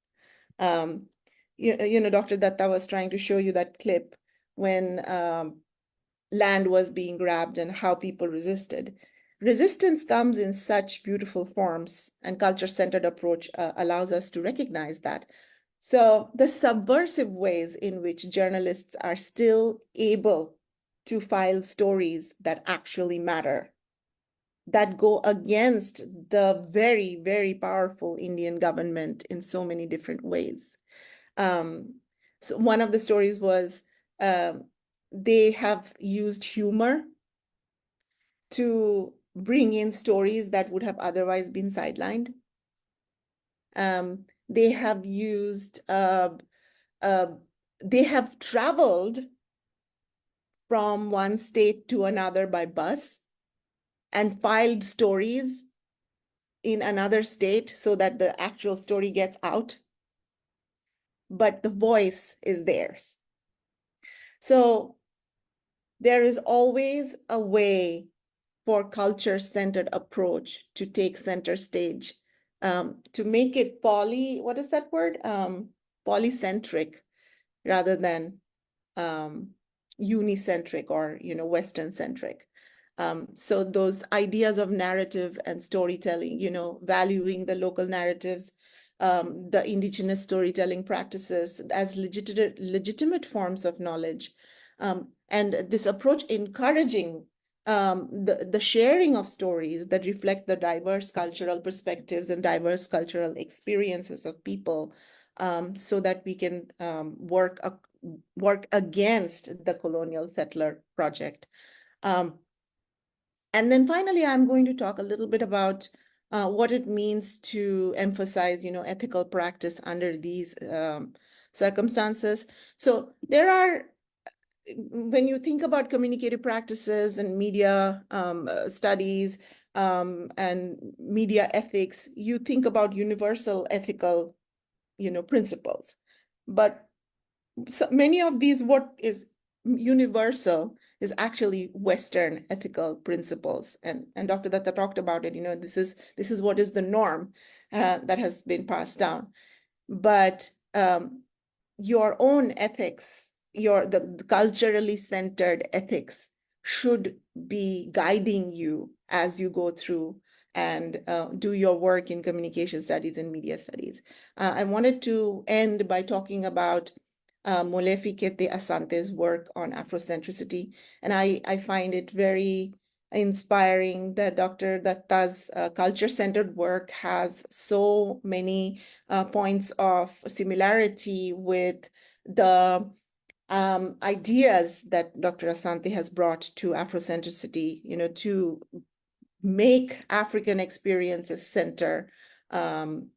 You know, Dr. Dutta was trying to show you that clip when land was being grabbed and how people resisted. Resistance comes in such beautiful forms, and culture-centered approach allows us to recognize that. So the subversive ways in which journalists are still able to file stories that actually matter, that go against the very, very powerful Indian government in so many different ways. So one of the stories was they have used humor to bring in stories that would have otherwise been sidelined. They have used, they have traveled from one state to another by bus and filed stories in another state so that the actual story gets out, but the voice is theirs. So there is always a way for culture-centered approach to take center stage, to make it what is that word? Polycentric rather than unicentric or, you know, Western-centric. So those ideas of narrative and storytelling, you know, valuing the local narratives, the indigenous storytelling practices as legitimate forms of knowledge, and this approach encouraging the sharing of stories that reflect the diverse cultural perspectives and diverse cultural experiences of people, so that we can work against the colonial settler project. And then finally, I'm going to talk a little bit about what it means to emphasize, you know, ethical practice under these circumstances. So there are, when you think about communicative practices and media studies and media ethics, you think about universal ethical, you know, principles. But so many of these, what is universal is actually Western ethical principles. And Dr. Dutta talked about it, you know, this is what is the norm that has been passed down. But your own ethics, the culturally centered ethics should be guiding you as you go through and do your work in communication studies and media studies. I wanted to end by talking about Molefi Kete Asante's work on Afrocentricity. And I find it very inspiring that Dr. Datta's culture-centered work has so many points of similarity with the ideas that Dr. Asante has brought to Afrocentricity, you know, to make African experiences center, and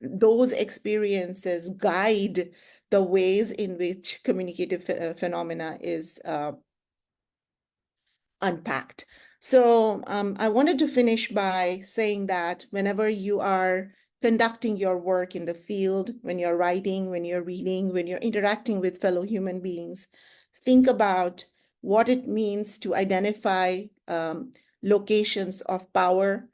those experiences guide the ways in which communicative phenomena is unpacked. So I wanted to finish by saying that whenever you are conducting your work in the field, when you're writing, when you're reading, when you're interacting with fellow human beings. Think about what it means to identify locations of power,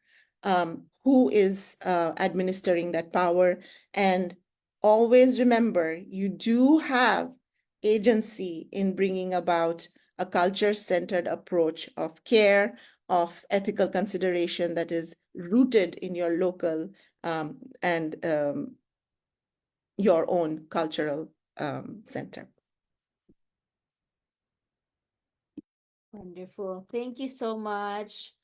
who is administering that power, and always remember you do have agency in bringing about a culture-centered approach of care, of ethical consideration that is rooted in your local and your own cultural center.
Wonderful. Thank you so much,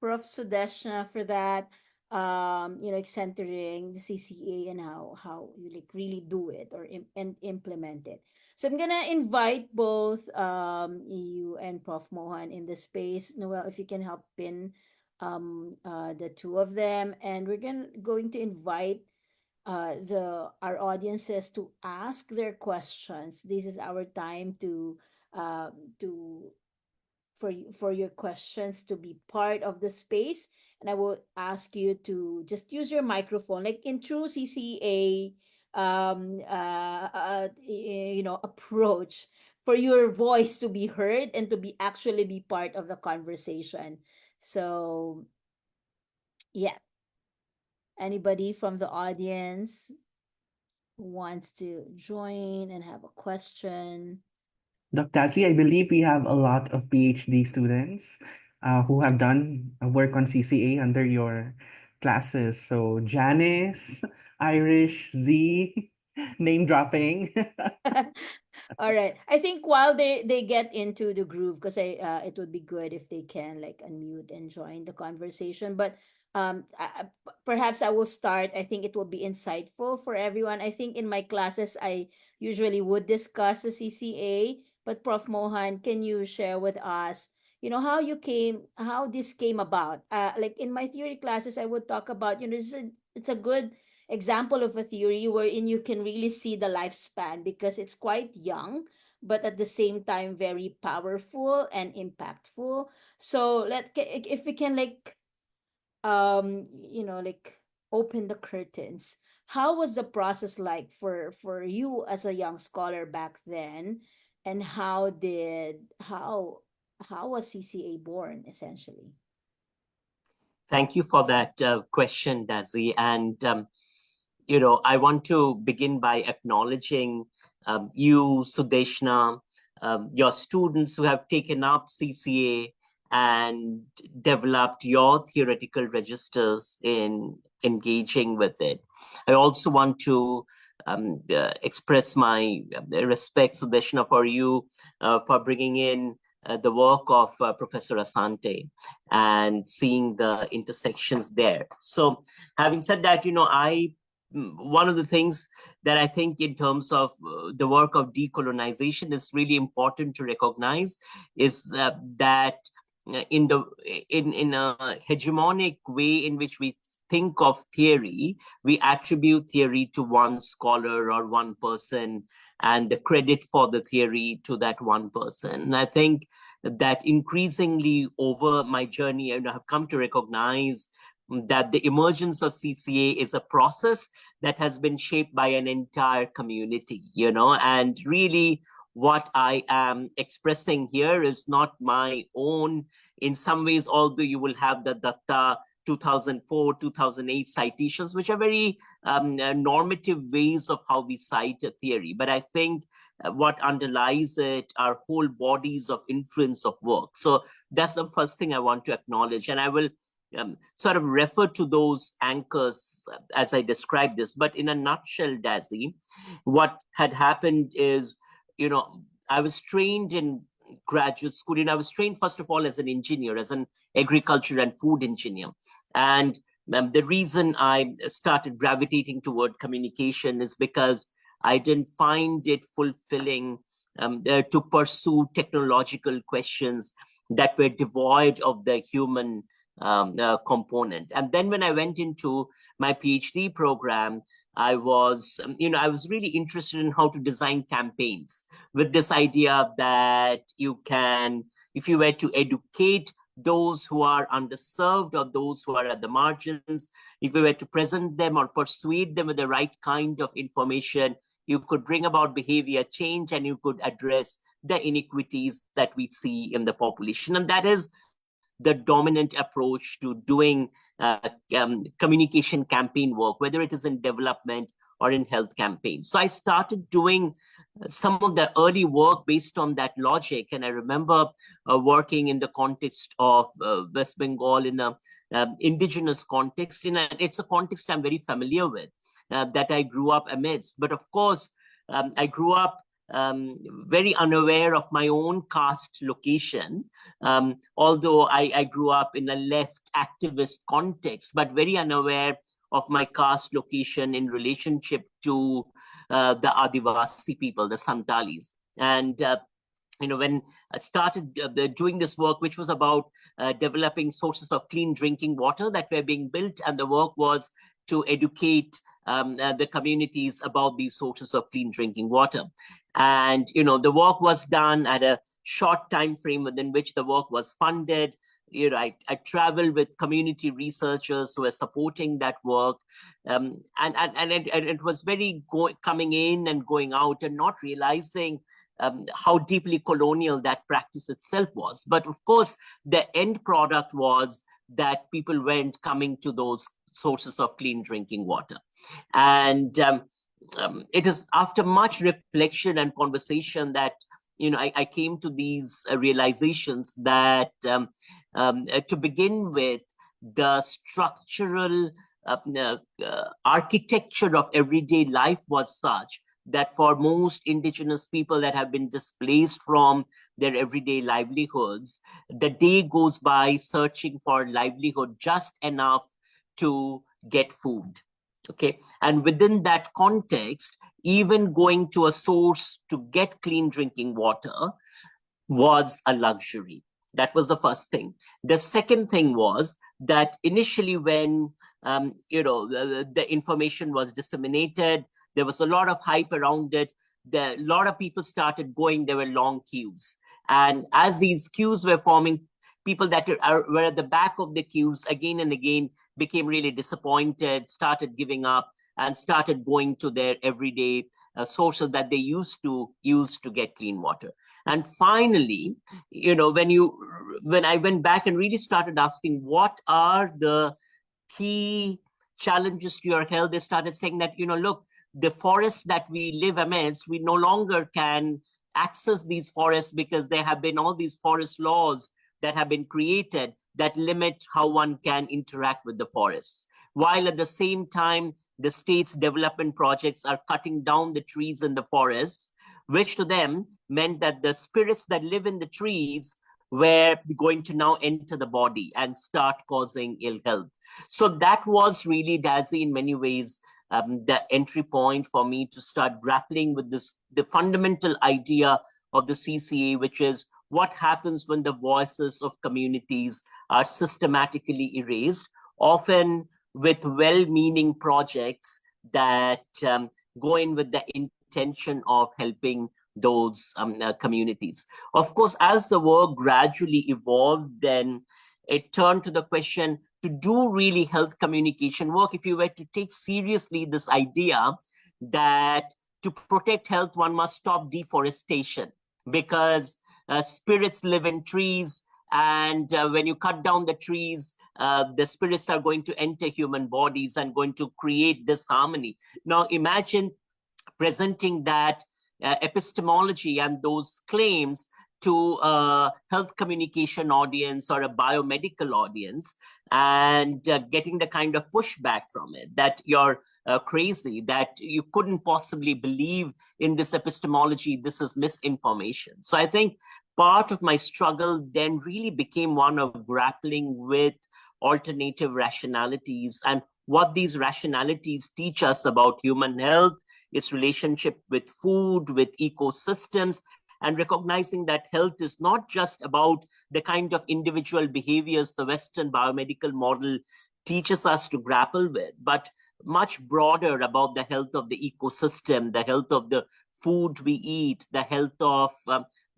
Prof. Sudeshna, for that. Centering the CCA and how you like really do it or and implement it. So I'm gonna invite both you and Prof. Mohan in the space. Noel, if you can help pin the two of them, and we're going to invite our audiences to ask their questions. This is our time to for your questions to be part of the space, and I will ask you to just use your microphone like in true CCA approach, for your voice to be heard and to be actually be part of the conversation. So yeah, anybody from the audience who wants to join and have a question?
Dr. Dazzy, I believe we have a lot of PhD students who have done work on CCA under your classes. So Janice, Irish, Z, name dropping.
All right. I think while they get into the groove, because it would be good if they can like unmute and join the conversation. But perhaps I will start. I think it will be insightful for everyone. I think in my classes I usually would discuss the CCA, but Prof. Mohan, can you share with us, how this came about? Like in my theory classes, I would talk about, it's a good example of a theory wherein you can really see the lifespan because it's quite young, but at the same time very powerful and impactful. So if we can like like open the curtains, how was the process like for you as a young scholar back then, and how was CCA born essentially?
Thank you for that question, Dazzy. And, I want to begin by acknowledging you, Sudeshna, your students who have taken up CCA and developed your theoretical registers in engaging with it. I also want to express my respect, Sudeshna, for you for bringing in the work of Professor Asante and seeing the intersections there. So having said that, one of the things that I think in terms of the work of decolonization is really important to recognize is that in a hegemonic way in which we think of theory, we attribute theory to one scholar or one person and the credit for the theory to that one person. And I think that increasingly over my journey, I have come to recognize that the emergence of CCA is a process that has been shaped by an entire community, and really what I am expressing here is not my own. In some ways, although you will have the Dutta 2004, 2008 citations, which are very normative ways of how we cite a theory. But I think what underlies it are whole bodies of influence of work. So that's the first thing I want to acknowledge. And I will sort of refer to those anchors as I describe this. But in a nutshell, Dazzy, what had happened is, I was trained in graduate school, and I was trained, first of all, as an engineer, as an agriculture and food engineer. And the reason I started gravitating toward communication is because I didn't find it fulfilling to pursue technological questions that were devoid of the human component. And then when I went into my PhD program, I was really interested in how to design campaigns with this idea that you can, if you were to educate those who are underserved or those who are at the margins, if we were to present them or persuade them with the right kind of information, you could bring about behavior change and you could address the inequities that we see in the population. And that is the dominant approach to doing communication campaign work, whether it is in development or in health campaigns. So I started doing some of the early work based on that logic. And I remember working in the context of West Bengal in a indigenous context. It's a context I'm very familiar with, that I grew up amidst. But of course, I grew up very unaware of my own caste location, although I grew up in a left activist context, but very unaware of my caste location in relationship to the Adivasi people, the Santalis. And when I started doing this work, which was about developing sources of clean drinking water that were being built, and the work was to educate the communities about these sources of clean drinking water. And the work was done at a short time frame within which the work was funded. I traveled with community researchers who were supporting that work, and it was very coming in and going out and not realizing how deeply colonial that practice itself was. But of course, the end product was that people weren't coming to those sources of clean drinking water. And it is after much reflection and conversation that I came to these realizations that to begin with, the structural architecture of everyday life was such that for most indigenous people that have been displaced from their everyday livelihoods, the day goes by searching for livelihood just enough to get food. Okay. And within that context, even going to a source to get clean drinking water was a luxury. That was the first thing. The second thing was that initially when the information was disseminated, there was a lot of hype around it. A lot of people started going. There were long queues. And as these queues were forming, people that were at the back of the queues again and again became really disappointed, started giving up, and started going to their everyday sources that they used to use to get clean water. And finally, when I went back and really started asking what are the key challenges to your health, they started saying that, look, the forests that we live amidst, we no longer can access these forests because there have been all these forest laws that have been created that limit how one can interact with the forests. While at the same time, the state's development projects are cutting down the trees in the forests, which to them meant that the spirits that live in the trees were going to now enter the body and start causing ill health. So that was really, Dazzy, in many ways, the entry point for me to start grappling with the fundamental idea of the CCA, which is what happens when the voices of communities are systematically erased, often with well-meaning projects that go in with the intention of helping those communities. Of course, as the work gradually evolved, then it turned to the question to do really health communication work. If you were to take seriously this idea that to protect health, one must stop deforestation because spirits live in trees, and when you cut down the trees, the spirits are going to enter human bodies and going to create disharmony. Now imagine presenting that epistemology and those claims to a health communication audience or a biomedical audience and getting the kind of pushback from it that you're crazy, that you couldn't possibly believe in this epistemology, this is misinformation. So I think part of my struggle then really became one of grappling with alternative rationalities and what these rationalities teach us about human health, its relationship with food, with ecosystems, and recognizing that health is not just about the kind of individual behaviors the Western biomedical model teaches us to grapple with, but much broader about the health of the ecosystem, the health of the food we eat, the health of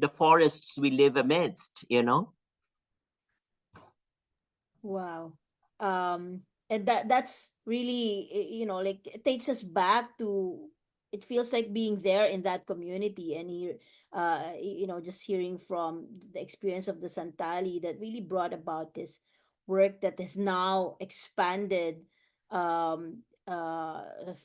the forests we live amidst,
Wow. And that's really, like it takes us back to, it feels like being there in that community, and here, just hearing from the experience of the Santali that really brought about this work that is now expanded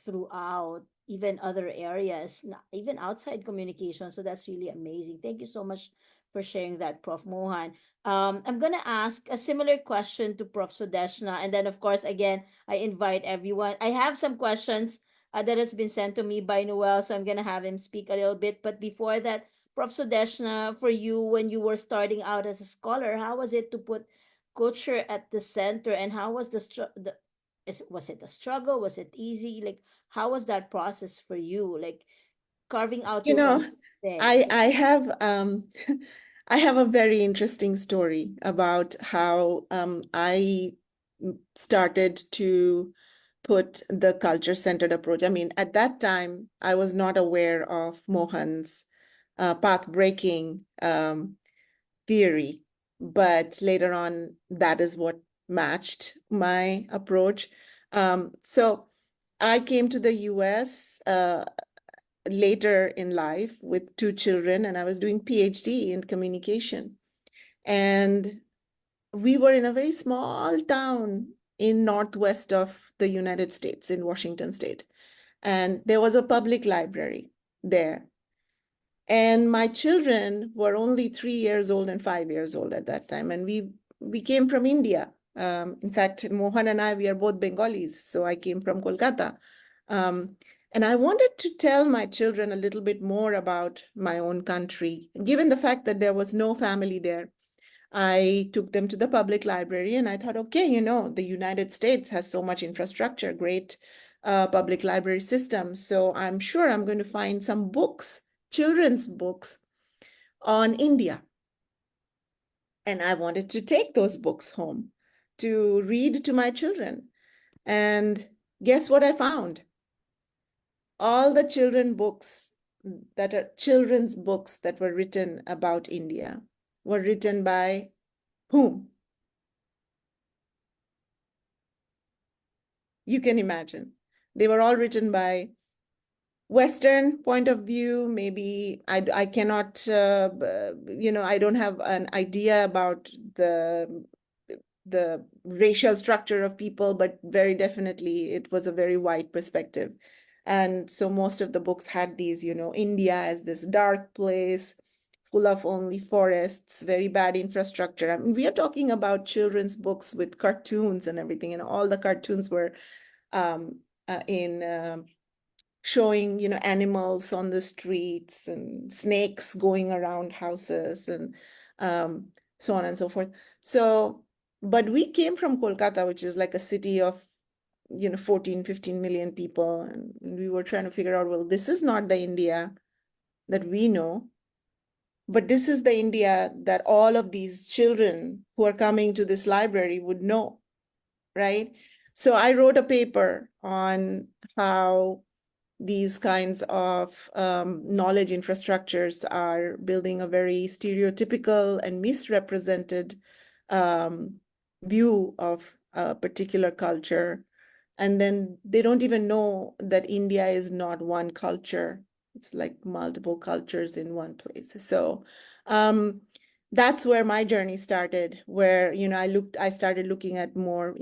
throughout even other areas, even outside communication. So that's really amazing. Thank you so much for sharing that, Prof. Mohan. I'm gonna ask a similar question to Prof. Sudeshna, and then of course again I invite everyone. I have some questions that has been sent to me by Noel, so I'm gonna have him speak a little bit. But before that, Prof. Sudeshna, for you when you were starting out as a scholar, how was it to put culture at the center, and how was was it a struggle? Was it easy? Like how was that process for you? Like carving out
You
your own
know,
space.
I have I have a very interesting story about how I started to put the culture-centered approach. I mean, at that time, I was not aware of Mohan's path-breaking theory, but later on, that is what matched my approach. So I came to the US later in life with two children, and I was doing PhD in communication. And we were in a very small town in northwest of the United States, in Washington State. And there was a public library there. And my children were only 3 years old and 5 years old at that time. And we came from India. In fact, Mohan and I, we are both Bengalis. So I came from Kolkata. Um, and I wanted to tell my children a little bit more about my own country, given the fact that there was no family there. I took them to the public library and I thought, okay, the United States has so much infrastructure, great public library system. So I'm sure I'm going to find some books, children's books on India. And I wanted to take those books home to read to my children. And guess what I found? All the children's books that were written about India were written by whom? You can imagine. They were all written by Western point of view. Maybe I cannot, I don't have an idea about the racial structure of people, but very definitely it was a very wide perspective. And so most of the books had these, India as this dark place, full of only forests, very bad infrastructure. I mean, we are talking about children's books with cartoons and everything, and all the cartoons were in showing, animals on the streets and snakes going around houses and so on and so forth. So, but we came from Kolkata, which is like a city of 14, 15 million people. And we were trying to figure out, well, this is not the India that we know, but this is the India that all of these children who are coming to this library would know, right? So I wrote a paper on how these kinds of knowledge infrastructures are building a very stereotypical and misrepresented view of a particular culture. And then they don't even know that India is not one culture. It's like multiple cultures in one place. So that's where my journey started, where, I started looking at more,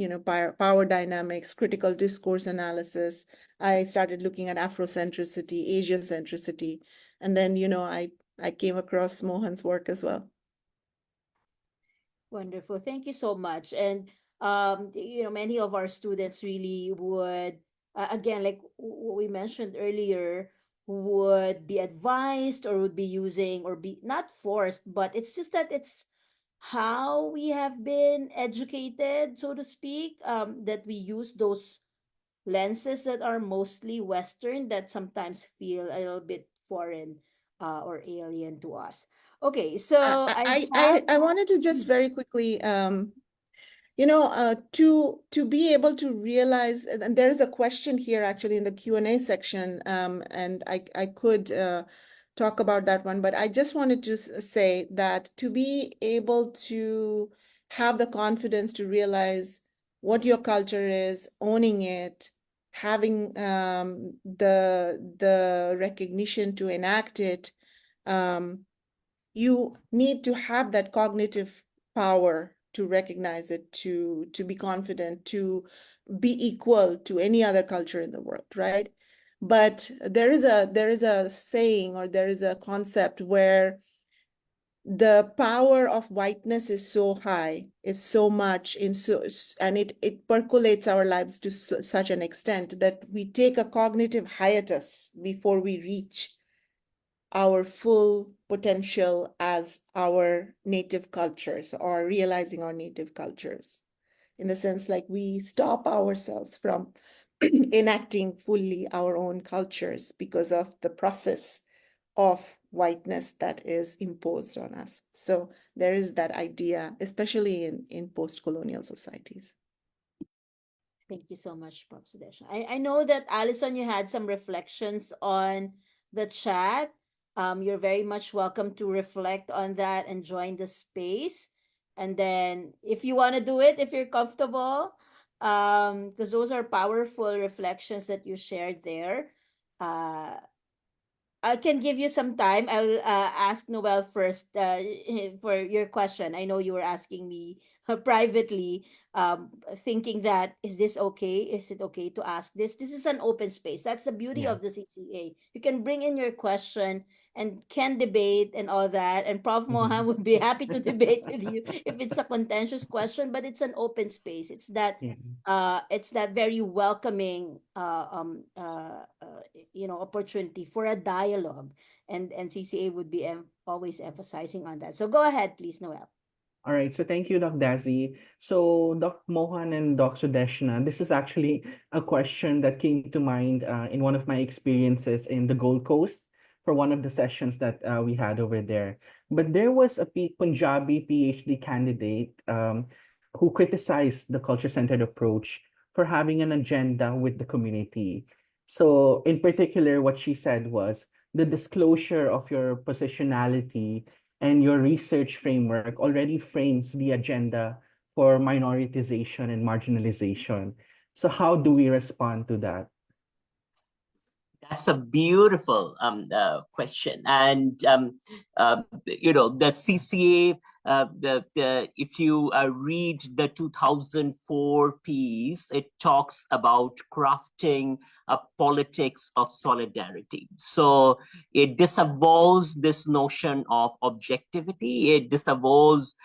power dynamics, critical discourse analysis. I started looking at Afrocentricity, Asia centricity. And then, I came across Mohan's work as well.
Wonderful. Thank you so much. And many of our students really would again, like what we mentioned earlier, would be advised or would be using or be not forced, but it's just that it's how we have been educated, so to speak, that we use those lenses that are mostly Western that sometimes feel a little bit foreign or alien to us. Okay, so I have
I wanted to just very quickly, to be able to realize, and there is a question here actually in the Q&A section, and I could talk about that one, but I just wanted to say that to be able to have the confidence to realize what your culture is, owning it, having the recognition to enact it, you need to have that cognitive power to recognize it, to be confident, to be equal to any other culture in the world, right? But there is a saying, or there is a concept where the power of whiteness is so high, is so much and it percolates our lives to such an extent that we take a cognitive hiatus before we reach our full potential as our native cultures, or realizing our native cultures, in the sense like we stop ourselves from enacting fully our own cultures because of the process of whiteness that is imposed on us. So there is that idea, especially in post-colonial societies.
Thank you so much, Prof. Sudeshna. I know that, Alison, you had some reflections on the chat. You're very much welcome to reflect on that and join the space. And then if you want to do it, if you're comfortable, because those are powerful reflections that you shared there. I can give you some time. I'll ask Noel first for your question. I know you were asking me privately, thinking that, is this okay? Is it okay to ask this? This is an open space. That's the beauty
Yeah.
of the CCA. You can bring in your question and can debate and all that. And Prof. Mohan would be happy to debate with you if it's a contentious question, but it's an open space.
Yeah.
It's that very welcoming opportunity for a dialogue, and CCA would be always emphasizing on that. So go ahead, please, Noel.
All right, so thank you, Doc Dazzy. So, Doc Mohan and Doc Sudeshna, this is actually a question that came to mind in one of my experiences in the Gold Coast for one of the sessions that we had over there. But there was a Punjabi PhD candidate who criticized the culture-centered approach for having an agenda with the community. So, in particular, what she said was the disclosure of your positionality and your research framework already frames the agenda for minoritization and marginalization. So how do we respond to that?
That's a beautiful question, and the CCA. If you read the 2004 piece, it talks about crafting a politics of solidarity. So it disavows this notion of objectivity. It disavows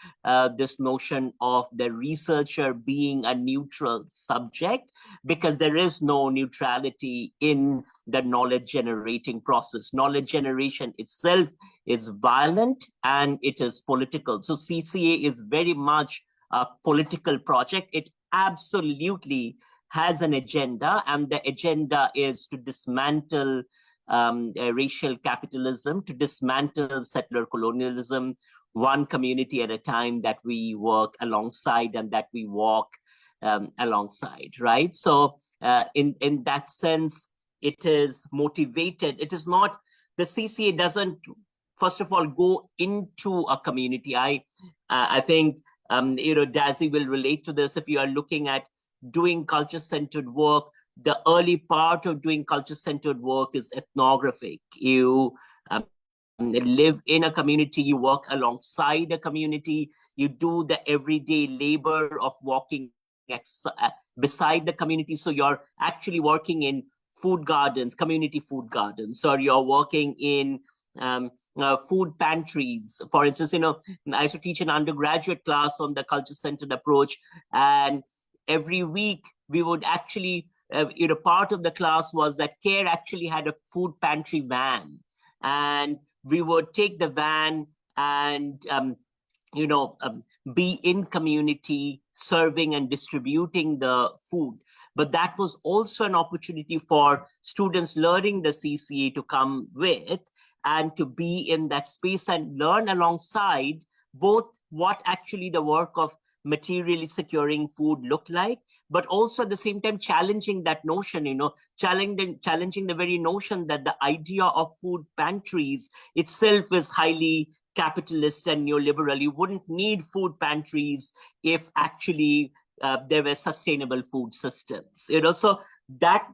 this notion of the researcher being a neutral subject, because there is no neutrality in the knowledge generating process. Knowledge generation itself is violent and it is political. So CCA is very much a political project. It absolutely has an agenda, and the agenda is to dismantle racial capitalism, to dismantle settler colonialism, one community at a time, that we work alongside and that we walk alongside, right? So in that sense, it is motivated. It is not, the CCA doesn't, first of all, go into a community. I think, Dazzy will relate to this. If you are looking at doing culture-centered work, the early part of doing culture-centered work is ethnographic. You live in a community, you work alongside a community, you do the everyday labor of walking beside the community. So you're actually working in food gardens, community food gardens, or you're working in food pantries. For instance, I used to teach an undergraduate class on the culture-centered approach, and every week we would actually, part of the class was that CARE actually had a food pantry van, and we would take the van and be in community, serving and distributing the food. But that was also an opportunity for students learning the CCA to come with and to be in that space and learn alongside both what actually the work of materially securing food looked like, but also at the same time challenging that notion, challenging the very notion that the idea of food pantries itself is highly capitalist and neoliberal. You wouldn't need food pantries if actually there were sustainable food systems. So that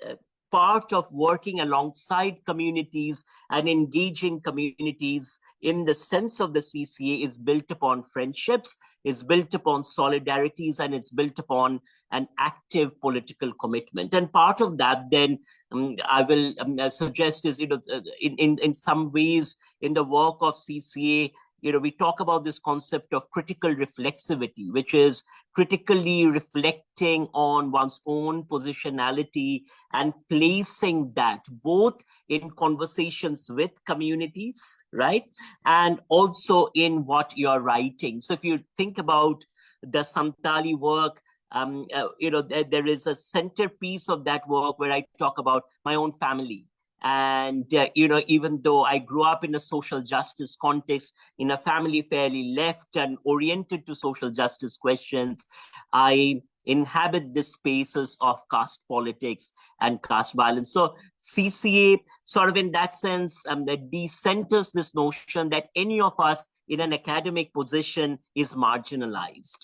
uh, part of working alongside communities and engaging communities in the sense of the CCA is built upon friendships, is built upon solidarities, and it's built upon an active political commitment. And part of that, then, I will suggest is, in some ways, in the work of CCA, we talk about this concept of critical reflexivity, which is critically reflecting on one's own positionality and placing that both in conversations with communities, right? And also in what you're writing. So if you think about the Santali work, there is a centerpiece of that work where I talk about my own family. And, even though I grew up in a social justice context, in a family fairly left and oriented to social justice questions, I inhabit the spaces of caste politics and caste violence. So CCA, sort of in that sense, that decenters this notion that any of us in an academic position is marginalized,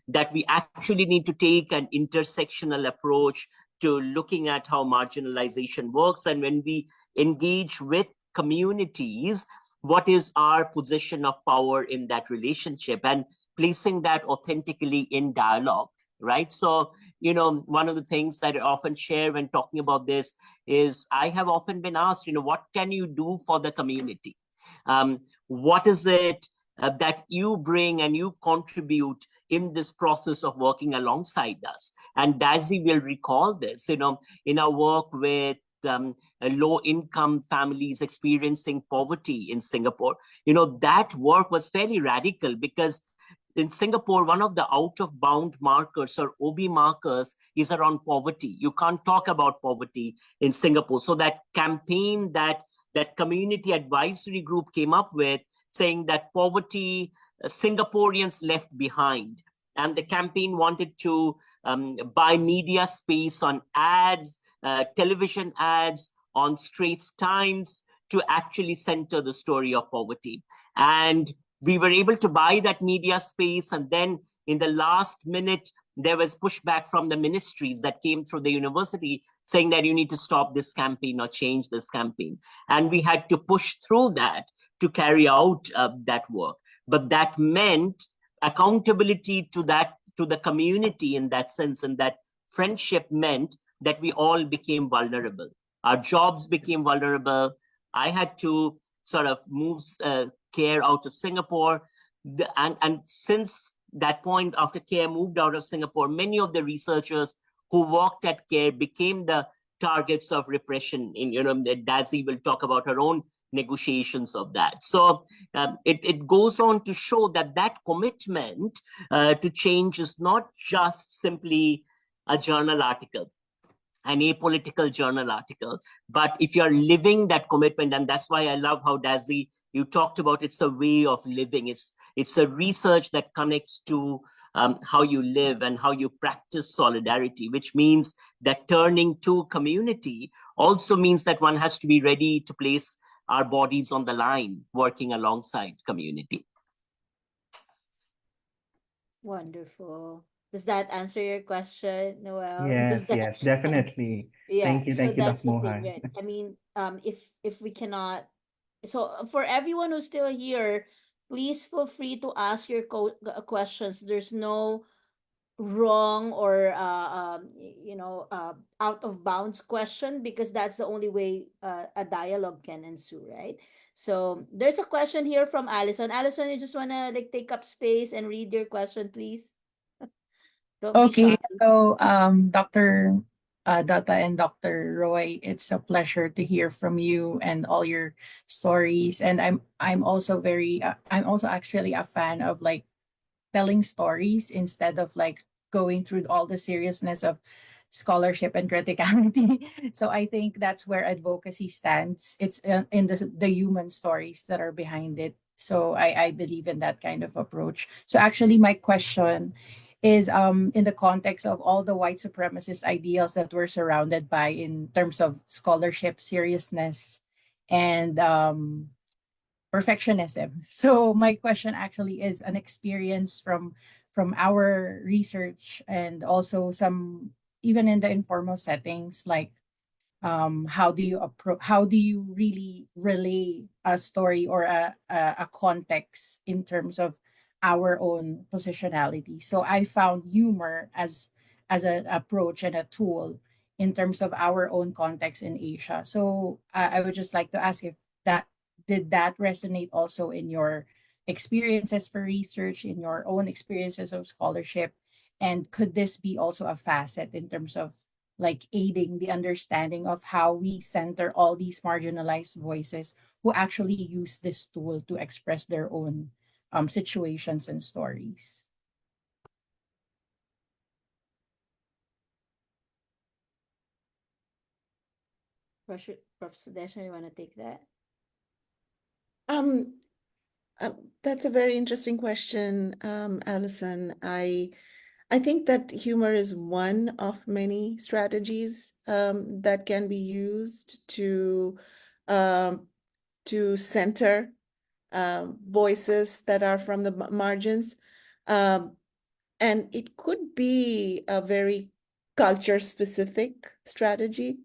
that we actually need to take an intersectional approach to looking at how marginalization works. And when we engage with communities, what is our position of power in that relationship, and placing that authentically in dialogue, right? So, one of the things that I often share when talking about this is I have often been asked, what can you do for the community? What is it that you bring and you contribute in this process of working alongside us? And Daisy will recall this, in our work with low-income families experiencing poverty in Singapore. That work was fairly radical because in Singapore, one of the out-of-bound markers or OB markers is around poverty. You can't talk about poverty in Singapore. So that campaign that community advisory group came up with, saying that poverty, Singaporeans left behind. And the campaign wanted to buy media space on ads, television ads, on Straits Times, to actually center the story of poverty. And we were able to buy that media space. And then in the last minute, there was pushback from the ministries that came through the university saying that you need to stop this campaign or change this campaign. And we had to push through that to carry out that work. But that meant accountability to the community in that sense, and that friendship meant that we all became vulnerable. Our jobs became vulnerable. I had to sort of move CARE out of Singapore. And since that point, after CARE moved out of Singapore, many of the researchers who worked at CARE became the targets of repression. Daisy will talk about her own negotiations of that. So it goes on to show that commitment to change is not just simply a journal article, an apolitical journal article, but if you're living that commitment, and that's why I love how Daisy, you talked about it's a way of living. It's a research that connects to how you live and how you practice solidarity, which means that turning to community also means that one has to be ready to place our bodies on the line, working alongside community.
Wonderful. Does that answer your question, Noel? Because
Yes, definitely.
yeah, so
Thank you, Doc
that's the thing,
Mohan.
right? I mean, if we cannot, so for everyone who's still here, please feel free to ask your questions. There's no wrong or out of bounds question, because that's the only way a dialogue can ensue, right? So there's a question here from Allison, you just want to like take up space and read your question, please. Don't be
Okay,
shy.
so Dr. Dutta and Dr. Roy, it's a pleasure to hear from you and all your stories. And I'm also actually a fan of like telling stories instead of like going through all the seriousness of scholarship and criticality. So I think that's where advocacy stands. It's in the human stories that are behind it. So I believe in that kind of approach. So actually, my question is in the context of all the white supremacist ideals that we're surrounded by in terms of scholarship seriousness and perfectionism. So my question actually is an experience from our research, and also some even in the informal settings, like how do you really relay a story or a context in terms of our own positionality. So I found humor as an approach and a tool in terms of our own context in Asia. So I would just like to ask if that did that resonate also in your experiences for research, in your own experiences of scholarship, and could this be also a facet in terms of like aiding the understanding of how we center all these marginalized voices who actually use this tool to express their own situations and stories.
Prof. Sudeshna, you want to take that?
Um, that's a very interesting question, Allison. I think that humor is one of many strategies that can be used um, to center voices that are from the margins. And it could be a very culture-specific strategy.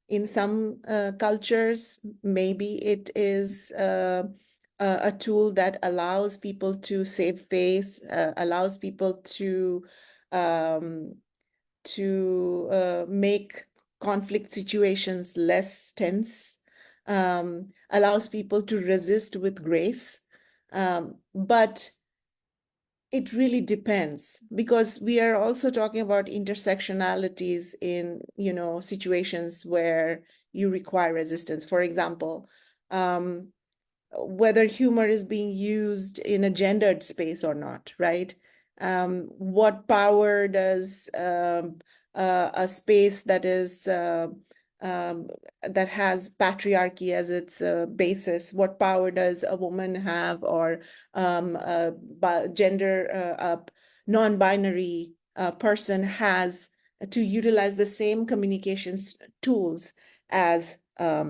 In some cultures, maybe it is a tool that allows people to save face, allows people um, to make conflict situations less tense, allows people to resist with grace. But it really depends, because we are also talking about intersectionalities in, situations where you require resistance. For example, whether humor is being used in a gendered space or not, right? What power does a space that is that has patriarchy as its basis, what power does a woman have, or gender non-binary person has to utilize the same communications tools as a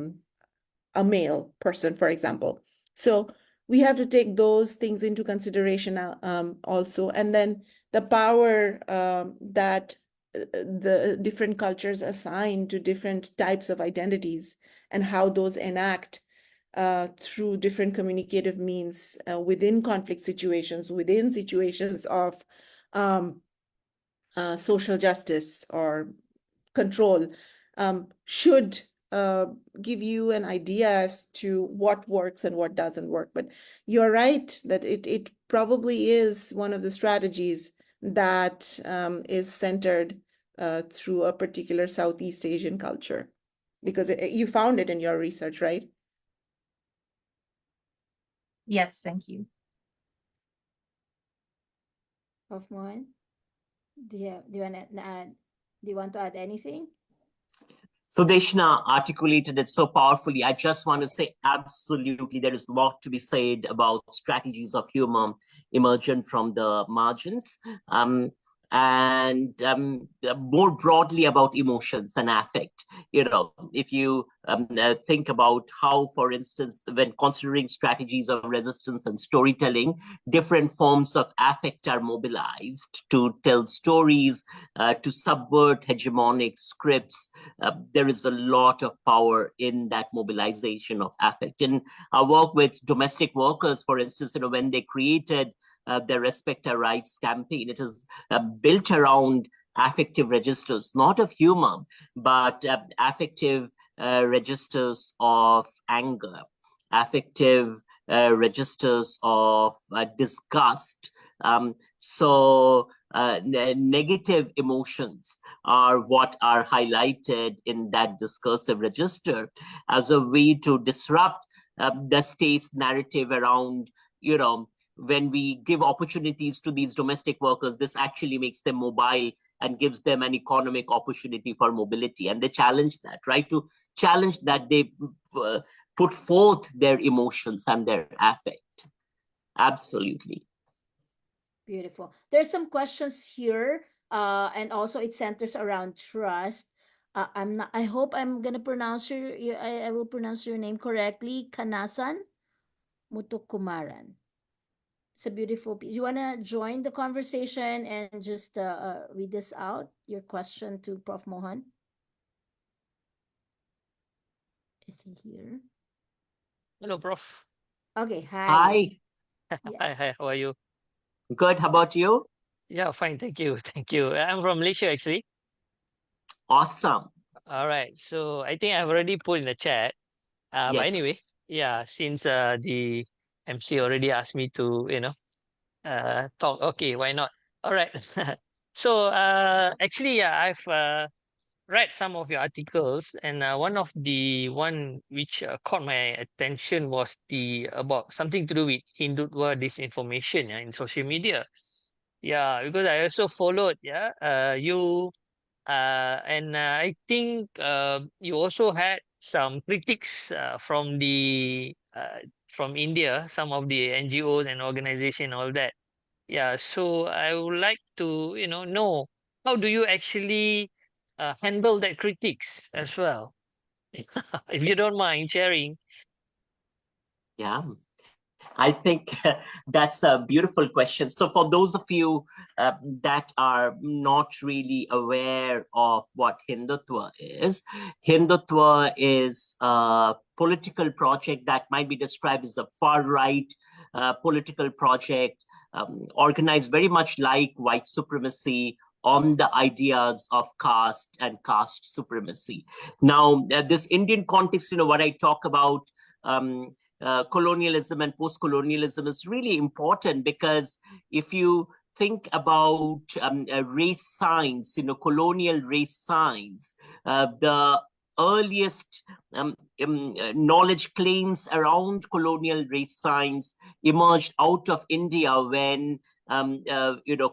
male person, for example. So we have to take those things into consideration also. And then the power that the different cultures assign to different types of identities, and how those enact through different communicative means within conflict situations, within situations of social justice or control, should give you an idea as to what works and what doesn't work. But you're right that it probably is one of the strategies that is centered through a particular Southeast Asian culture, because you found it in your research, right?
Yes, thank you.
Prof. Mohan, do you want to add anything?
Sudeshna articulated it so powerfully. I just want to say, absolutely, there is a lot to be said about strategies of humor emergent from the margins. And more broadly about emotions and affect. If you think about how, for instance, when considering strategies of resistance and storytelling, different forms of affect are mobilized to tell stories, to subvert hegemonic scripts. There is a lot of power in that mobilization of affect. In our work with domestic workers, for instance, when they created the Respect Our Rights campaign, it is built around affective registers, not of humor, but affective registers of anger, affective registers of disgust. So negative emotions are what are highlighted in that discursive register as a way to disrupt the state's narrative around, when we give opportunities to these domestic workers, this actually makes them mobile and gives them an economic opportunity for mobility. And they challenge that, right? To challenge that, they put forth their emotions and their affect. Absolutely.
Beautiful. There's some questions here, and also it centers around trust. I'm not. I hope I'm gonna pronounce I will pronounce your name correctly. Kanasan Mutukumaran. It's a beautiful piece. You wanna join the conversation and just read this out? Your question to Prof. Mohan. Is he here?
Hello, Prof.
Okay. Hi.
Hi,
Yes.
Hi, how are you?
good. How about you?
Yeah, fine, thank you. Thank you. I'm from Malaysia, actually.
Awesome.
All right. So I think I've already put in the chat. But
Yes.
anyway, yeah, since the MC already asked me to, talk, okay, why not? All right. So actually, yeah, I've read some of your articles, and one which caught my attention was the about something to do with Hindutva disinformation, yeah, in social media. Yeah, because I also followed, yeah, you, and I think you also had some critics from India, some of the NGOs and organization, all that. Yeah, so I would like to, know how do you actually handle that critics as well, if you don't mind sharing.
Yeah. I think that's a beautiful question. So, for those of you that are not really aware of what Hindutva is a political project that might be described as a far right political project, organized very much like white supremacy on the ideas of caste and caste supremacy. Now, this Indian context, what I talk about. Colonialism and post-colonialism is really important, because if you think about race science, colonial race science, the earliest knowledge claims around colonial race science emerged out of India when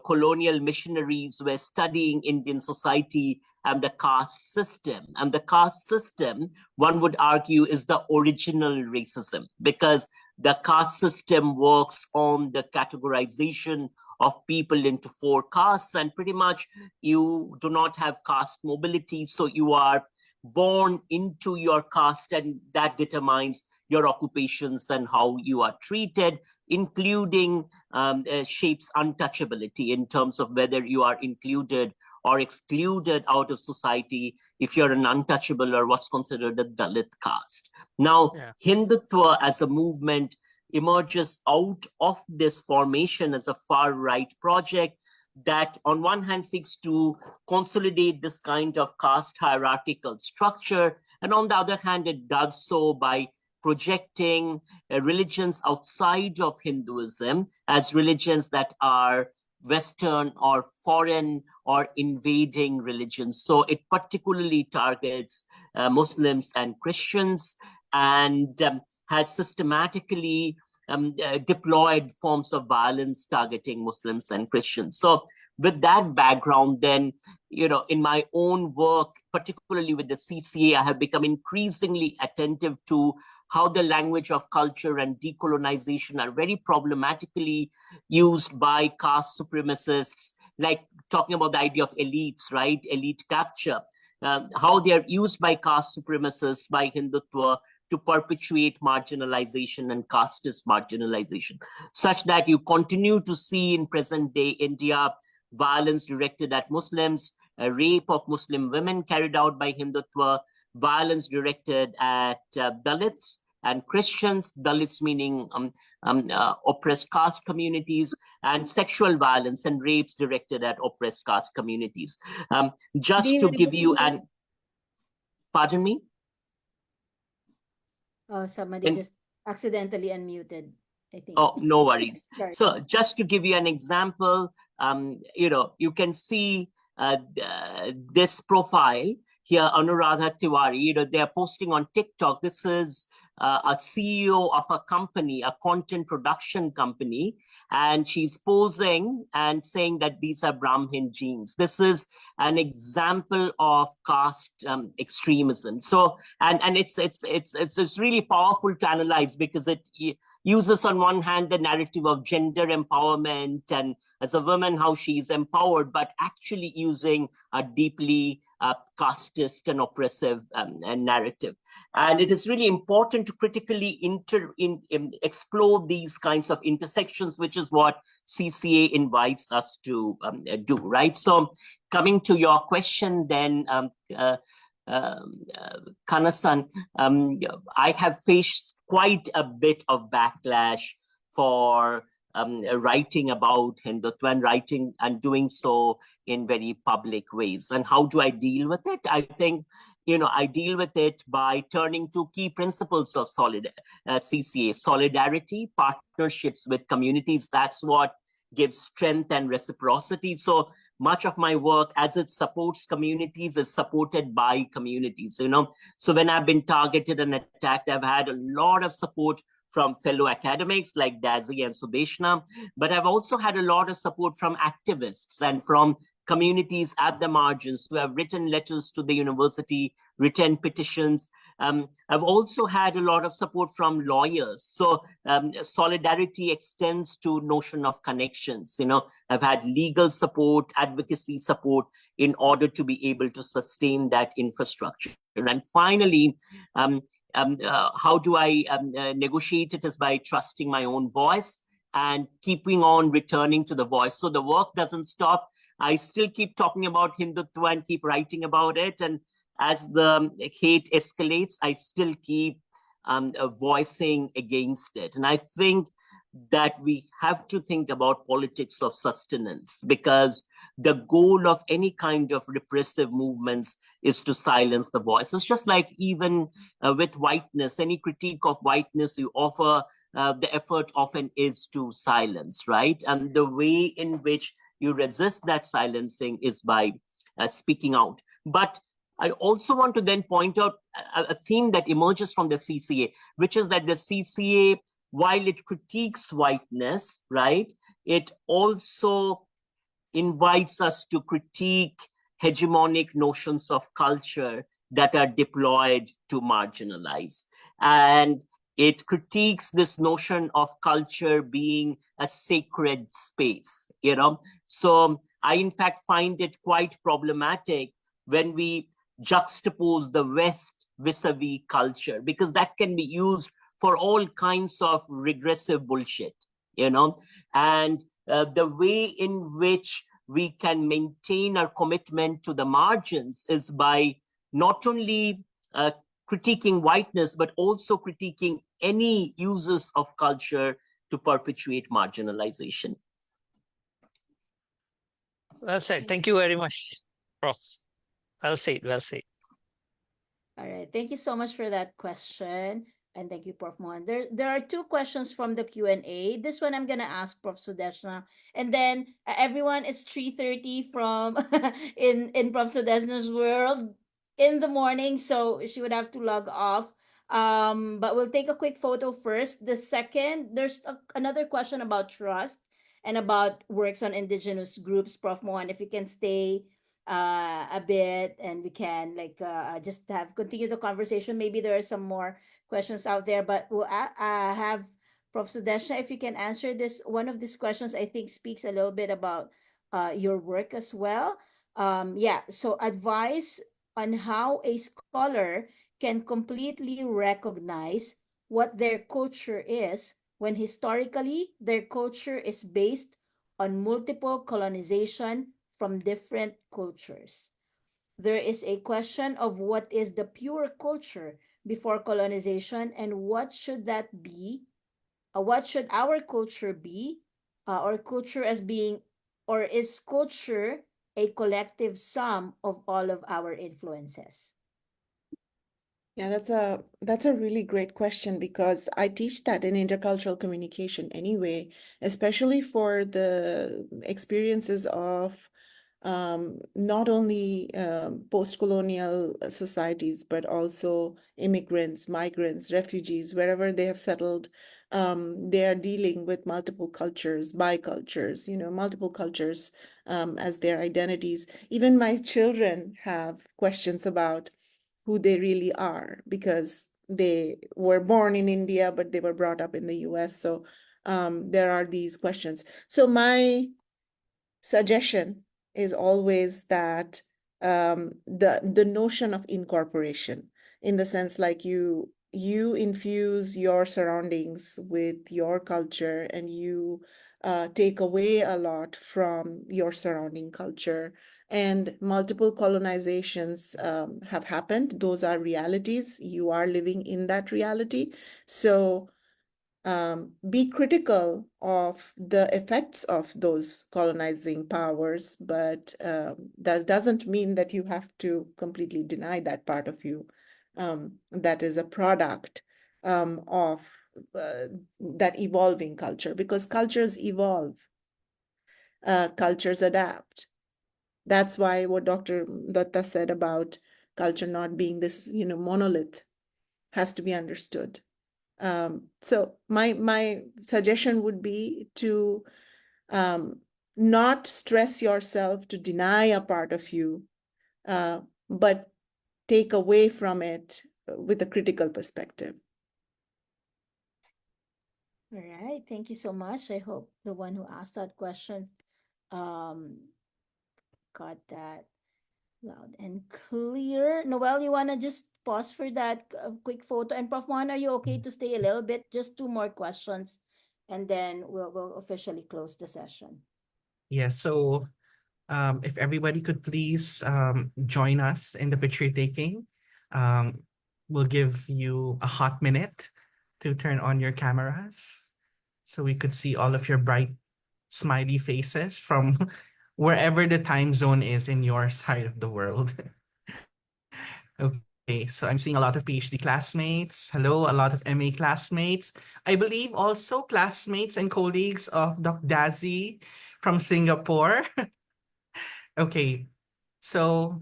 colonial missionaries were studying Indian society and the caste system. And the caste system, one would argue, is the original racism, because the caste system works on the categorization of people into four castes, and pretty much you do not have caste mobility. So you are born into your caste, and that determines your occupations and how you are treated, including shapes untouchability in terms of whether you are included or excluded out of society if you're an untouchable or what's considered a Dalit caste. Now,
Yeah.
Hindutva as a movement emerges out of this formation as a far right project that on one hand seeks to consolidate this kind of caste hierarchical structure, and on the other hand it does so by projecting religions outside of Hinduism as religions that are Western or foreign or invading religions. So it particularly targets Muslims and Christians, and has systematically deployed forms of violence targeting Muslims and Christians. So with that background, then, in my own work, particularly with the CCA, I have become increasingly attentive to how the language of culture and decolonization are very problematically used by caste supremacists, like talking about the idea of elites, right? Elite capture, how they are used by caste supremacists, by Hindutva, to perpetuate marginalization and casteist marginalization, such that you continue to see in present day India violence directed at Muslims, rape of Muslim women carried out by Hindutva, violence directed at Dalits and Christians, Dalits meaning oppressed caste communities, and sexual violence and rapes directed at oppressed caste communities. Just to give you an, pardon me?
Oh, somebody
And,
just accidentally unmuted, I think.
oh, no worries.
Sorry.
So just to give you an example, you can see this profile here, Anuradha Tiwari, they are posting on TikTok. This is a CEO of a company, a content production company, and she's posing and saying that these are Brahmin genes. This is an example of caste extremism. So, and it's really powerful to analyze, because it uses on one hand the narrative of gender empowerment and as a woman how she's empowered, but actually using a deeply casteist and oppressive narrative. And it is really important to critically explore these kinds of intersections, which is what CCA invites us to do, right? So coming to your question then, Kanasan, I have faced quite a bit of backlash for writing about Hindutva and writing and doing so in very public ways. And how do I deal with it? I think, I deal with it by turning to key principles of CCA, solidarity, partnerships with communities. That's what gives strength and reciprocity. So much of my work, as it supports communities, is supported by communities, So when I've been targeted and attacked, I've had a lot of support from fellow academics like Dazzy and Sudeshna, but I've also had a lot of support from activists and from communities at the margins who have written letters to the university, written petitions. I've also had a lot of support from lawyers. So solidarity extends to notion of connections. I've had legal support, advocacy support in order to be able to sustain that infrastructure. And finally, how do I negotiate it is by trusting my own voice and keeping on returning to the voice. So the work doesn't stop. I still keep talking about Hindutva and keep writing about it. And as the hate escalates, I still keep voicing against it. And I think that we have to think about politics of sustenance, because the goal of any kind of repressive movements is to silence the voice. It's just like even with whiteness, any critique of whiteness you offer, the effort often is to silence, right? And the way in which you resist that silencing is by speaking out. But I also want to then point out a theme that emerges from the CCA, which is that the CCA, while it critiques whiteness, right, it also invites us to critique hegemonic notions of culture that are deployed to marginalize. And it critiques this notion of culture being a sacred space, So I, in fact, find it quite problematic when we juxtapose the West vis-a-vis culture, because that can be used for all kinds of regressive bullshit, And the way in which we can maintain our commitment to the margins is by not only critiquing whiteness, but also critiquing any uses of culture to perpetuate marginalization.
Well said. Thank you very much, Prof. Well said. Well said.
All right. Thank you so much for that question. And thank you, Prof. Mohan. There are two questions from the Q&A. This one I'm gonna ask Prof. Sudeshna. And then everyone, it's 3:30 from in Prof. Sudeshna's world in the morning, so she would have to log off. But we'll take a quick photo first. The second, there's another question about trust and about works on indigenous groups. Prof. Mohan, if you can stay a bit and we can just have continue the conversation. Maybe there are some more questions out there, but we'll have Prof. Sudeshna, if you can answer this. One of these questions I think speaks a little bit about your work as well. So advice on how a scholar can completely recognize what their culture is when historically their culture is based on multiple colonization from different cultures. There is a question of what is the pure culture before colonization and what should that be? What should our culture be? Or culture as being, or is culture a collective sum of all of our influences?
Yeah, that's a really great question because I teach that in intercultural communication anyway, especially for the experiences of not only post-colonial societies, but also immigrants, migrants, refugees, wherever they have settled. They are dealing with multiple cultures, bicultures, multiple cultures as their identities. Even my children have questions about who they really are because they were born in India, but they were brought up in the US. So there are these questions. So my suggestion is always that the notion of incorporation, in the sense like you infuse your surroundings with your culture, and you take away a lot from your surrounding culture. And multiple colonizations have happened. Those are realities. You are living in that reality. So be critical of the effects of those colonizing powers, but that doesn't mean that you have to completely deny that part of you that is a product of that evolving culture, because cultures evolve, cultures adapt. That's why what Dr. Dutta said about culture not being this, monolith has to be understood. So my suggestion would be to not stress yourself to deny a part of you, but take away from it with a critical perspective.
All right. Thank you so much. I hope the one who asked that question um, got that loud and clear. Noel, you want to just pause for that quick photo? And Prof. Mohan, are you okay to stay a little bit? Just two more questions, and then we'll officially close the session.
Yes, so if everybody could please join us in the picture taking. Um, we'll give you a hot minute to turn on your cameras so we could see all of your bright, smiley faces from wherever the time zone is in your side of the world. Okay, so I'm seeing a lot of PhD classmates. Hello, a lot of MA classmates. I believe also classmates and colleagues of Dr. Dazzy from Singapore. Okay, so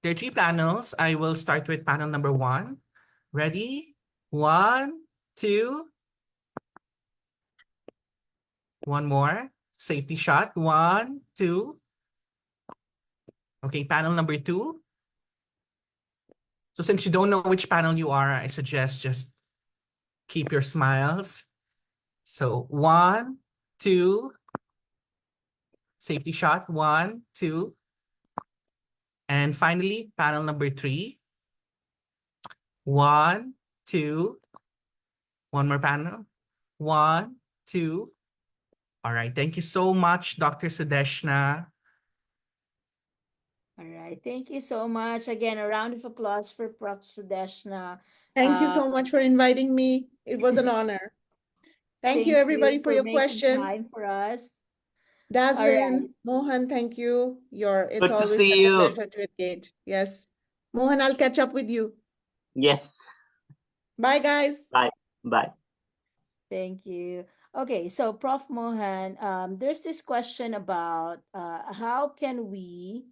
there are three panels. I will start with panel number 1. Ready? 1, 2. One more. Safety shot. 1, 2. Okay, panel number 2. So since you don't know which panel you are, I suggest just keep your smiles. So 1, 2. Safety shot. 1, 2. And finally, panel number 3. 1, 2. One more panel. 1, 2. All right. Thank you so much, Dr. Sudeshna.
All right. Thank you so much. Again, a round of applause for Prof. Sudeshna.
Thank you so much for inviting me. It was an honor. Thank you, everybody, for your
making
questions.
time for us.
Dazzelyn, Mohan, thank you. It's
Good to
always
see
such a
you.
pleasure to engage. Yes. Mohan, I'll catch up with you.
Yes.
Bye, guys.
Bye. Bye.
Thank you. Okay, so Prof. Mohan, there's this question about how can we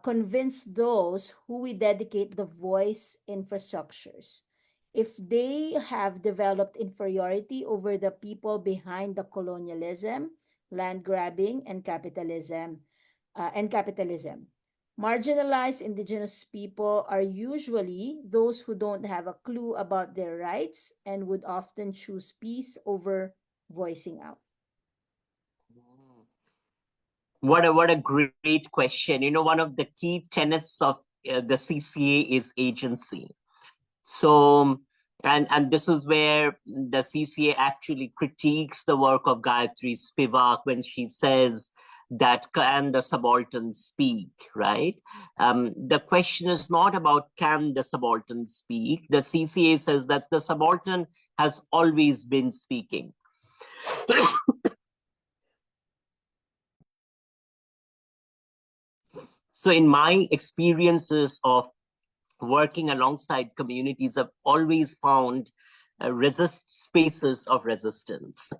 convince those who we dedicate the voice infrastructures if they have developed inferiority over the people behind the colonialism, land grabbing, and capitalism. Marginalized indigenous people are usually those who don't have a clue about their rights and would often choose peace over voicing out.
What a great question. One of the key tenets of the CCA is agency. So, and this is where the CCA actually critiques the work of Gayatri Spivak when she says that can the subaltern speak, right? The question is not about can the subaltern speak. The CCA says that the subaltern has always been speaking. So in my experiences of working alongside communities, I've always found spaces of resistance.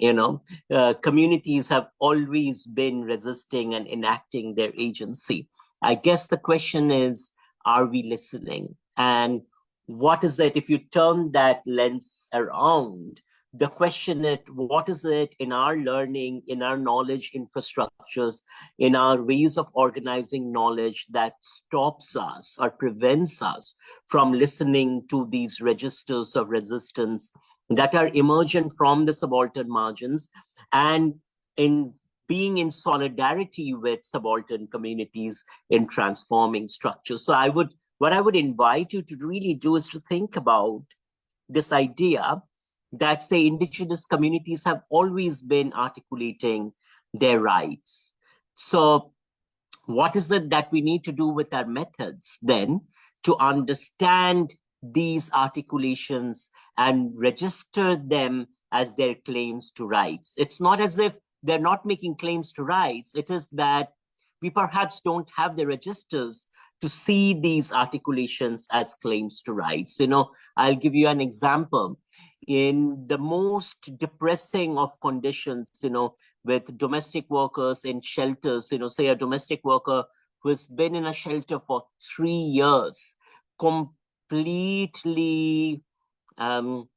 Communities have always been resisting and enacting their agency. I guess the question is, are we listening? And what is it, if you turn that lens around, the question is, what is it in our learning, in our knowledge infrastructures, in our ways of organizing knowledge that stops us or prevents us from listening to these registers of resistance that are emergent from the subaltern margins, and in being in solidarity with subaltern communities in transforming structures. So what I would invite you to really do is to think about this idea that, say, indigenous communities have always been articulating their rights. So what is it that we need to do with our methods then to understand these articulations and register them as their claims to rights? It's not as if they're not making claims to rights. It is that we perhaps don't have the registers to see these articulations as claims to rights. I'll give you an example. In the most depressing of conditions, with domestic workers in shelters, say a domestic worker who has been in a shelter for 3 years, completely, one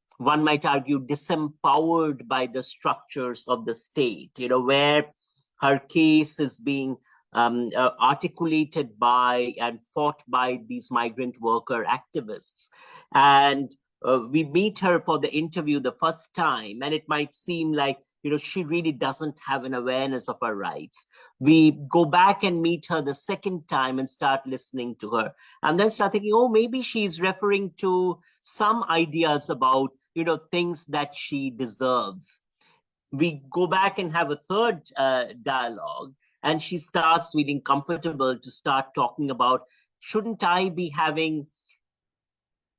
might argue, disempowered by the structures of the state, where her case is being articulated by and fought by these migrant worker activists. And we meet her for the interview the first time, and it might seem like, she really doesn't have an awareness of her rights. We go back and meet her the second time and start listening to her, and then start thinking, oh, maybe she's referring to some ideas about, things that she deserves. We go back and have a third dialogue, and she starts feeling comfortable to start talking about, shouldn't I be having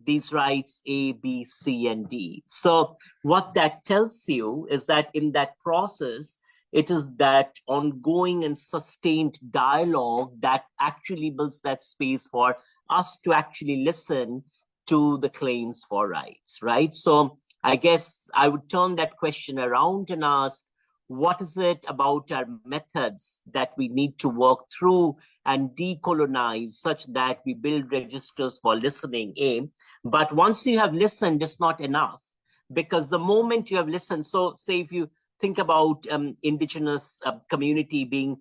these rights A, B, C, and D? So what that tells you is that in that process, it is that ongoing and sustained dialogue that actually builds that space for us to actually listen to the claims for rights, right? So I guess I would turn that question around and ask, what is it about our methods that we need to work through and decolonize such that we build registers for listening in? But once you have listened, it's not enough, because the moment you have listened, so say if you think about indigenous community being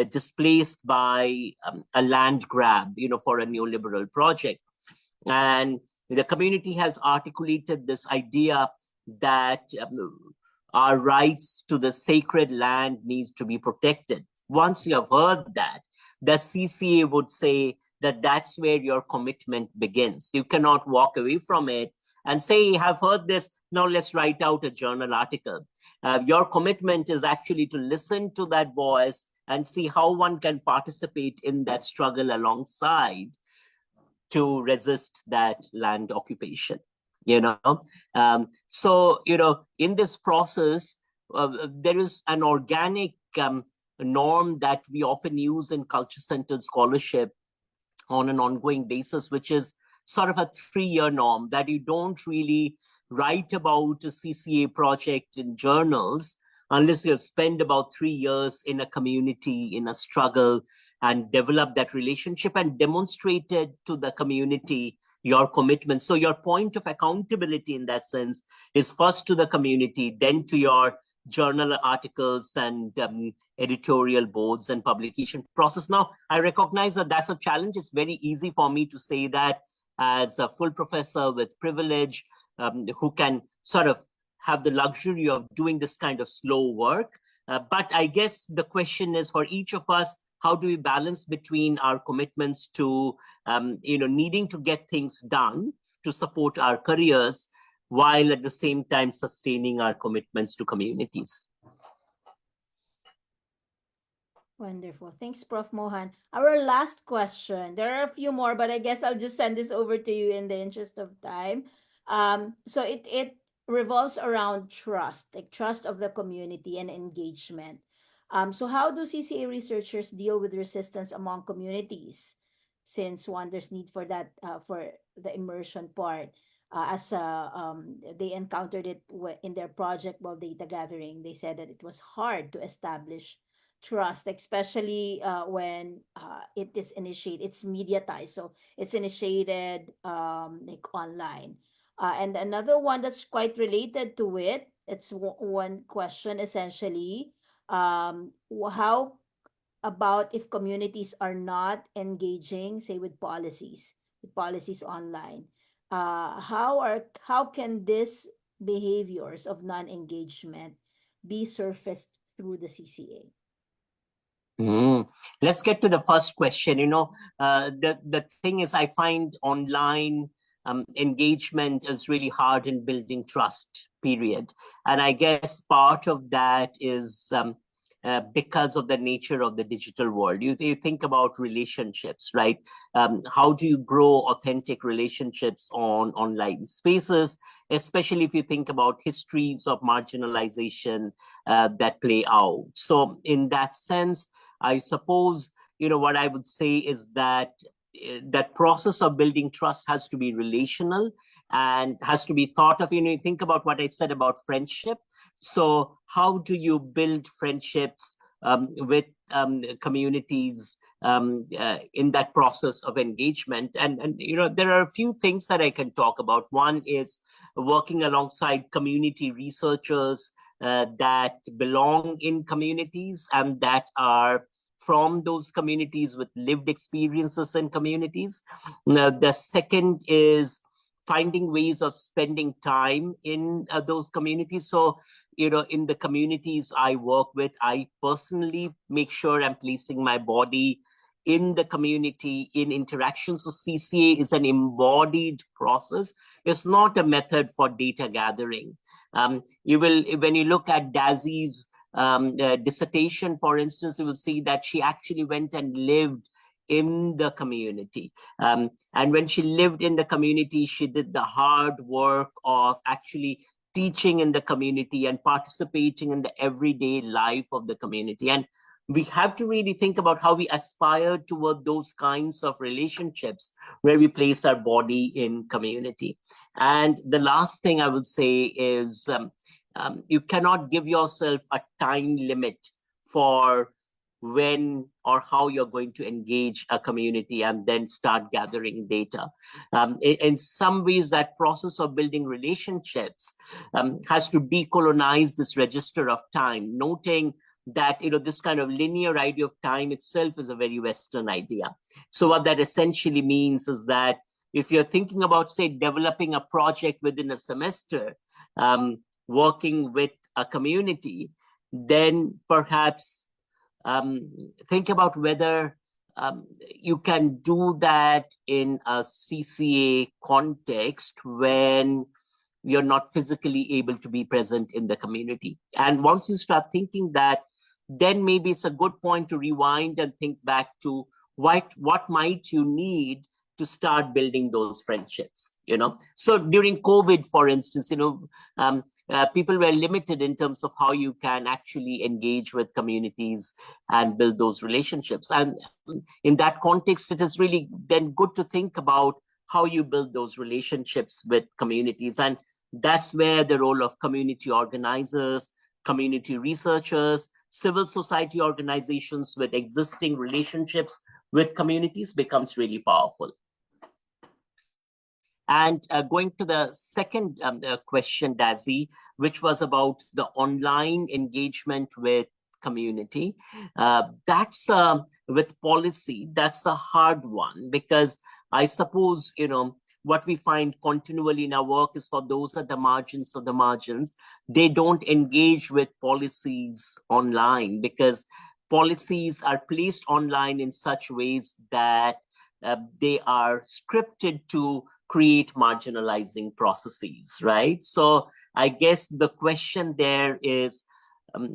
displaced by a land grab, for a neoliberal project, and the community has articulated this idea that our rights to the sacred land needs to be protected. Once you have heard that, the CCA would say that that's where your commitment begins. You cannot walk away from it and say, I've heard this, now let's write out a journal article. Your commitment is actually to listen to that voice and see how one can participate in that struggle alongside to resist that land occupation. So in this process, there is an organic norm that we often use in culture-centered scholarship on an ongoing basis, which is sort of a 3-year norm, that you don't really write about a CCA project in journals unless you have spent about 3 years in a community, in a struggle, and develop that relationship and demonstrated to the community your commitment. So your point of accountability in that sense is first to the community, then to your journal articles and editorial boards and publication process. Now, I recognize that that's a challenge. It's very easy for me to say that as a full professor with privilege, who can sort of have the luxury of doing this kind of slow work. But I guess the question is, for each of us, how do we balance between our commitments to, needing to get things done to support our careers, while at the same time sustaining our commitments to communities?
Wonderful. Thanks, Prof. Mohan. Our last question. There are a few more, but I guess I'll just send this over to you in the interest of time. So it revolves around trust, like trust of the community and engagement. So how do CCA researchers deal with resistance among communities? Since one, there's need for that for the immersion part. As they encountered it in their project while data gathering, they said that it was hard to establish trust, especially when it's mediatized, so it's initiated like online. And another one that's quite related to it, it's one question essentially, how about if communities are not engaging, say with policies online, how can this behaviors of non-engagement be surfaced through the CCA?
Let's get to the first question. The thing is, I find online engagement is really hard in building trust, period. And I guess part of that is because of the nature of the digital world. You think about relationships, right? How do you grow authentic relationships on online spaces, especially if you think about histories of marginalization that play out? So in that sense, I suppose, what I would say is that that process of building trust has to be relational and has to be thought of. You think about what I said about friendship. So how do you build friendships with communities in that process of engagement? And there are a few things that I can talk about. One is working alongside community researchers that belong in communities and that are from those communities with lived experiences in communities. Now, the second is finding ways of spending time in those communities. So, in the communities I work with, I personally make sure I'm placing my body in the community, in interactions. So CCA is an embodied process. It's not a method for data gathering. When you look at Dazzy's dissertation, for instance, you will see that she actually went and lived in the community. And when she lived in the community, she did the hard work of actually teaching in the community and participating in the everyday life of the community. And we have to really think about how we aspire toward those kinds of relationships where we place our body in community. And the last thing I would say is you cannot give yourself a time limit for when or how you're going to engage a community and then start gathering data. In some ways, that process of building relationships has to decolonize this register of time, noting that this kind of linear idea of time itself is a very Western idea. So what that essentially means is that if you're thinking about, say, developing a project within a semester, working with a community, then perhaps think about whether you can do that in a CCA context when you're not physically able to be present in the community. And once you start thinking that, then maybe it's a good point to rewind and think back to what might you need to start building those friendships. So during COVID, for instance, people were limited in terms of how you can actually engage with communities and build those relationships. And in that context, it is really then good to think about how you build those relationships with communities. And that's where the role of community organizers, community researchers, civil society organizations with existing relationships with communities becomes really powerful. And going to the second question, Dazzy, which was about the online engagement with community. That's with policy, that's a hard one, because I suppose, what we find continually in our work is for those at the margins of the margins, they don't engage with policies online because policies are placed online in such ways that they are scripted to create marginalizing processes, right? So I guess the question there is,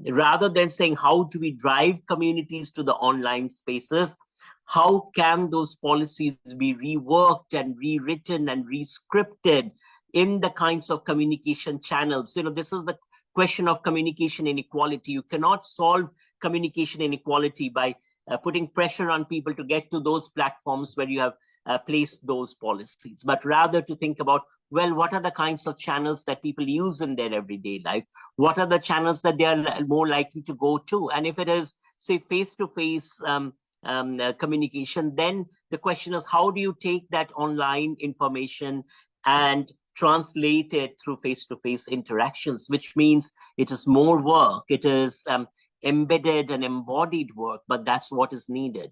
rather than saying how do we drive communities to the online spaces, how can those policies be reworked and rewritten and rescripted in the kinds of communication channels? This is the question of communication inequality. You cannot solve communication inequality by putting pressure on people to get to those platforms where you have placed those policies, but rather to think about, well, what are the kinds of channels that people use in their everyday life? What are the channels that they are more likely to go to? And if it is, say, face-to-face communication, then the question is, how do you take that online information and translate it through face-to-face interactions, which means it is more work. It is embedded and embodied work, but that's what is needed.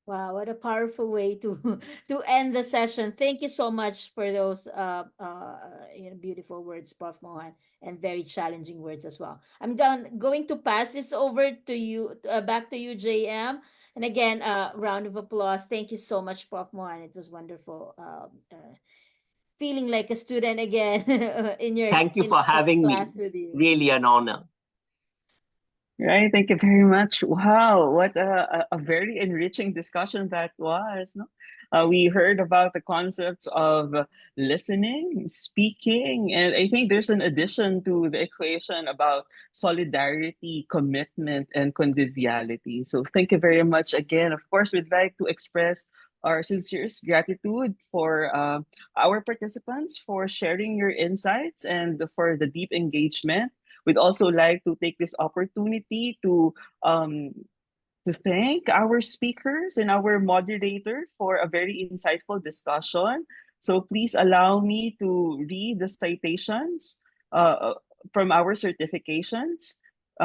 Wow, what a powerful way to to end the session. Thank you so much for those beautiful words, Prof. Mohan, and very challenging words as well. Going to pass this over to you, back to you, JM. And again, round of applause. Thank you so much, Prof. Mohan. It was wonderful. Feeling like a student again in your
Thank you for
in
having me.
class with you.
Really an honor.
Right, thank you very much. Wow, what a very enriching discussion that was. No? We heard about the concepts of listening, speaking, and I think there's an addition to the equation about solidarity, commitment, and conviviality. So thank you very much again. Of course, we'd like to express our sincerest gratitude for our participants for sharing your insights and for the deep engagement. We'd also like to take this opportunity um, to thank our speakers and our moderator for a very insightful discussion. So please allow me to read the citations from our certifications.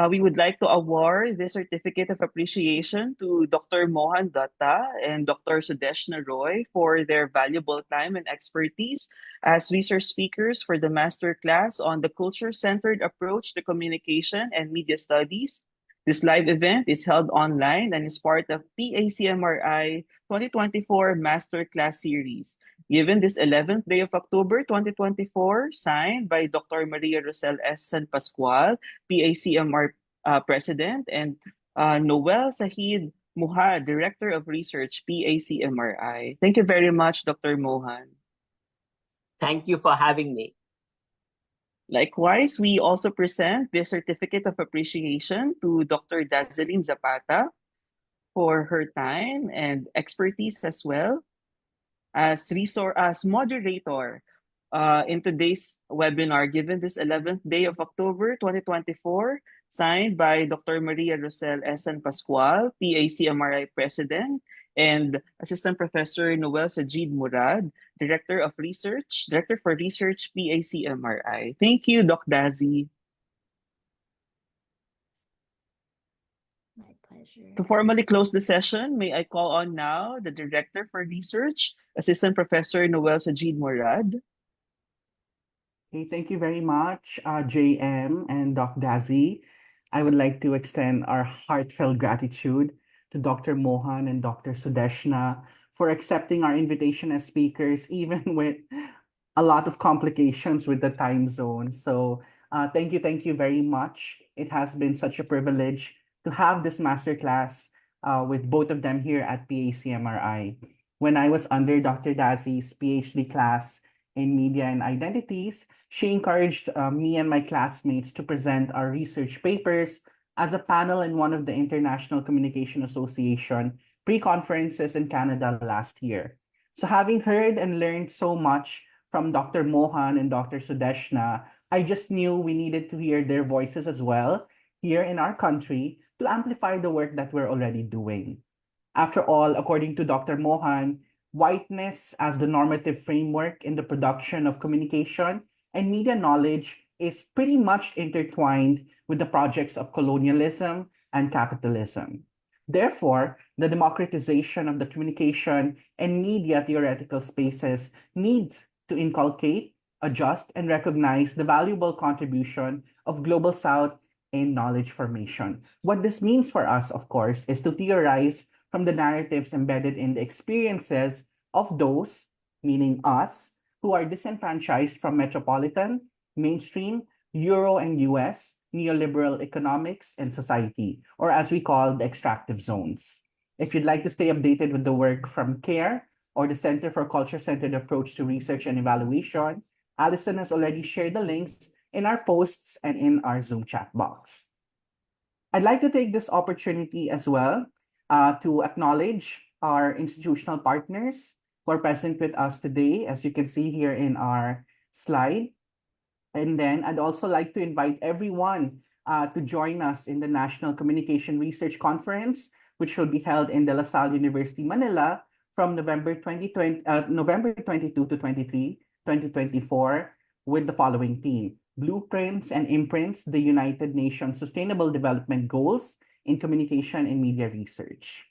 We would like to award the Certificate of Appreciation to Dr. Mohan Dutta and Dr. Sudeshna Roy for their valuable time and expertise as research speakers for the masterclass on the culture-centered approach to communication and media studies. This live event is held online and is part of PACMRI 2024 Masterclass Series. Given this 11th day of October 2024, signed by Dr. Maria Rosel S. San Pascual, PACMR President, and Noel Sahid Muhad, Director of Research, PACMRI. Thank you very much, Dr. Mohan.
Thank you for having me.
Likewise, we also present the Certificate of Appreciation to Dr. Dazzelyn Zapata for her time and expertise as well as moderator in today's webinar, given this 11th day of October 2024, signed by Dr. Maria Rosel S. San Pascual, PACMRI President, and Assistant Professor Noel Sajid Murad, Director for Research, PACMRI. Thank you, Doc Dazi.
My pleasure.
To formally close the session, may I call on now the Director for Research, Assistant Professor Noel Sajid Murad.
Okay, thank you very much, JM and Doc Dazi. I would like to extend our heartfelt gratitude to Dr. Mohan and Dr. Sudeshna for accepting our invitation as speakers, even with a lot of complications with the time zone. So thank you very much. It has been such a privilege to have this masterclass with both of them here at PACMRI. When I was under Dr. Dazi's PhD class in Media and Identities, she encouraged me and my classmates to present our research papers as a panel in one of the International Communication Association pre-conferences in Canada last year. So having heard and learned so much from Dr. Mohan and Dr. Sudeshna, I just knew we needed to hear their voices as well here in our country to amplify the work that we're already doing. After all, according to Dr. Mohan, whiteness as the normative framework in the production of communication and media knowledge is pretty much intertwined with the projects of colonialism and capitalism. Therefore, the democratization of the communication and media theoretical spaces needs to inculcate, adjust, and recognize the valuable contribution of Global South in knowledge formation. What this means for us, of course, is to theorize from the narratives embedded in the experiences of those, meaning us, who are disenfranchised from metropolitan, mainstream, Euro and US, neoliberal economics and society, or as we call the extractive zones. If you'd like to stay updated with the work from CARE, or the Center for Culture-Centered Approach to Research and Evaluation, Allison has already shared the links in our posts and in our Zoom chat box. I'd like to take this opportunity as well to acknowledge our institutional partners who are present with us today, as you can see here in our slide. And then I'd also like to invite everyone to join us in the National Communication Research Conference, which will be held in De La Salle University, Manila, from November 22 to 23, 2024, with the following theme: Blueprints and Imprints, the United Nations Sustainable Development Goals in Communication and Media Research.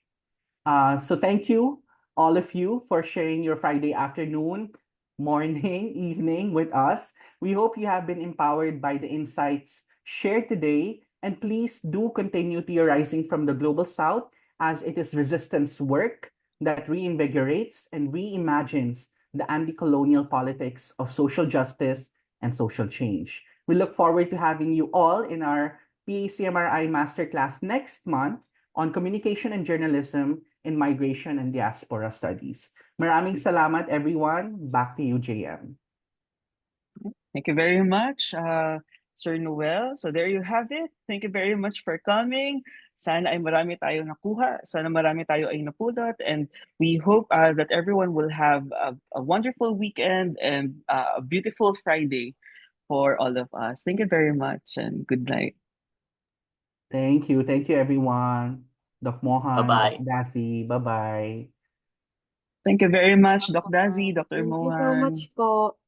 So thank you, all of you, for sharing your Friday afternoon, morning, evening with us. We hope you have been empowered by the insights shared today. And please do continue theorizing from the Global South, as it is resistance work that reinvigorates and reimagines the anti-colonial politics of social justice and social change. We look forward to having you all in our PACMRI Masterclass next month on communication and journalism in migration and diaspora studies. Maraming salamat, everyone. Back to you, JM.
Thank you very much, Sir Noel. So there you have it. Thank you very much for coming. Sana ay marami tayo nakuha. Sana marami tayo ay napulot. And we hope that everyone will have a wonderful weekend and a beautiful Friday for all of us. Thank you very much and good night.
Thank you. Thank you, everyone. Doc Mohan, Doc
Bye-bye.
Dasi. Bye-bye.
Thank you very much, Doc Dazi, Dr.
Thank you so
Mohan.
much po.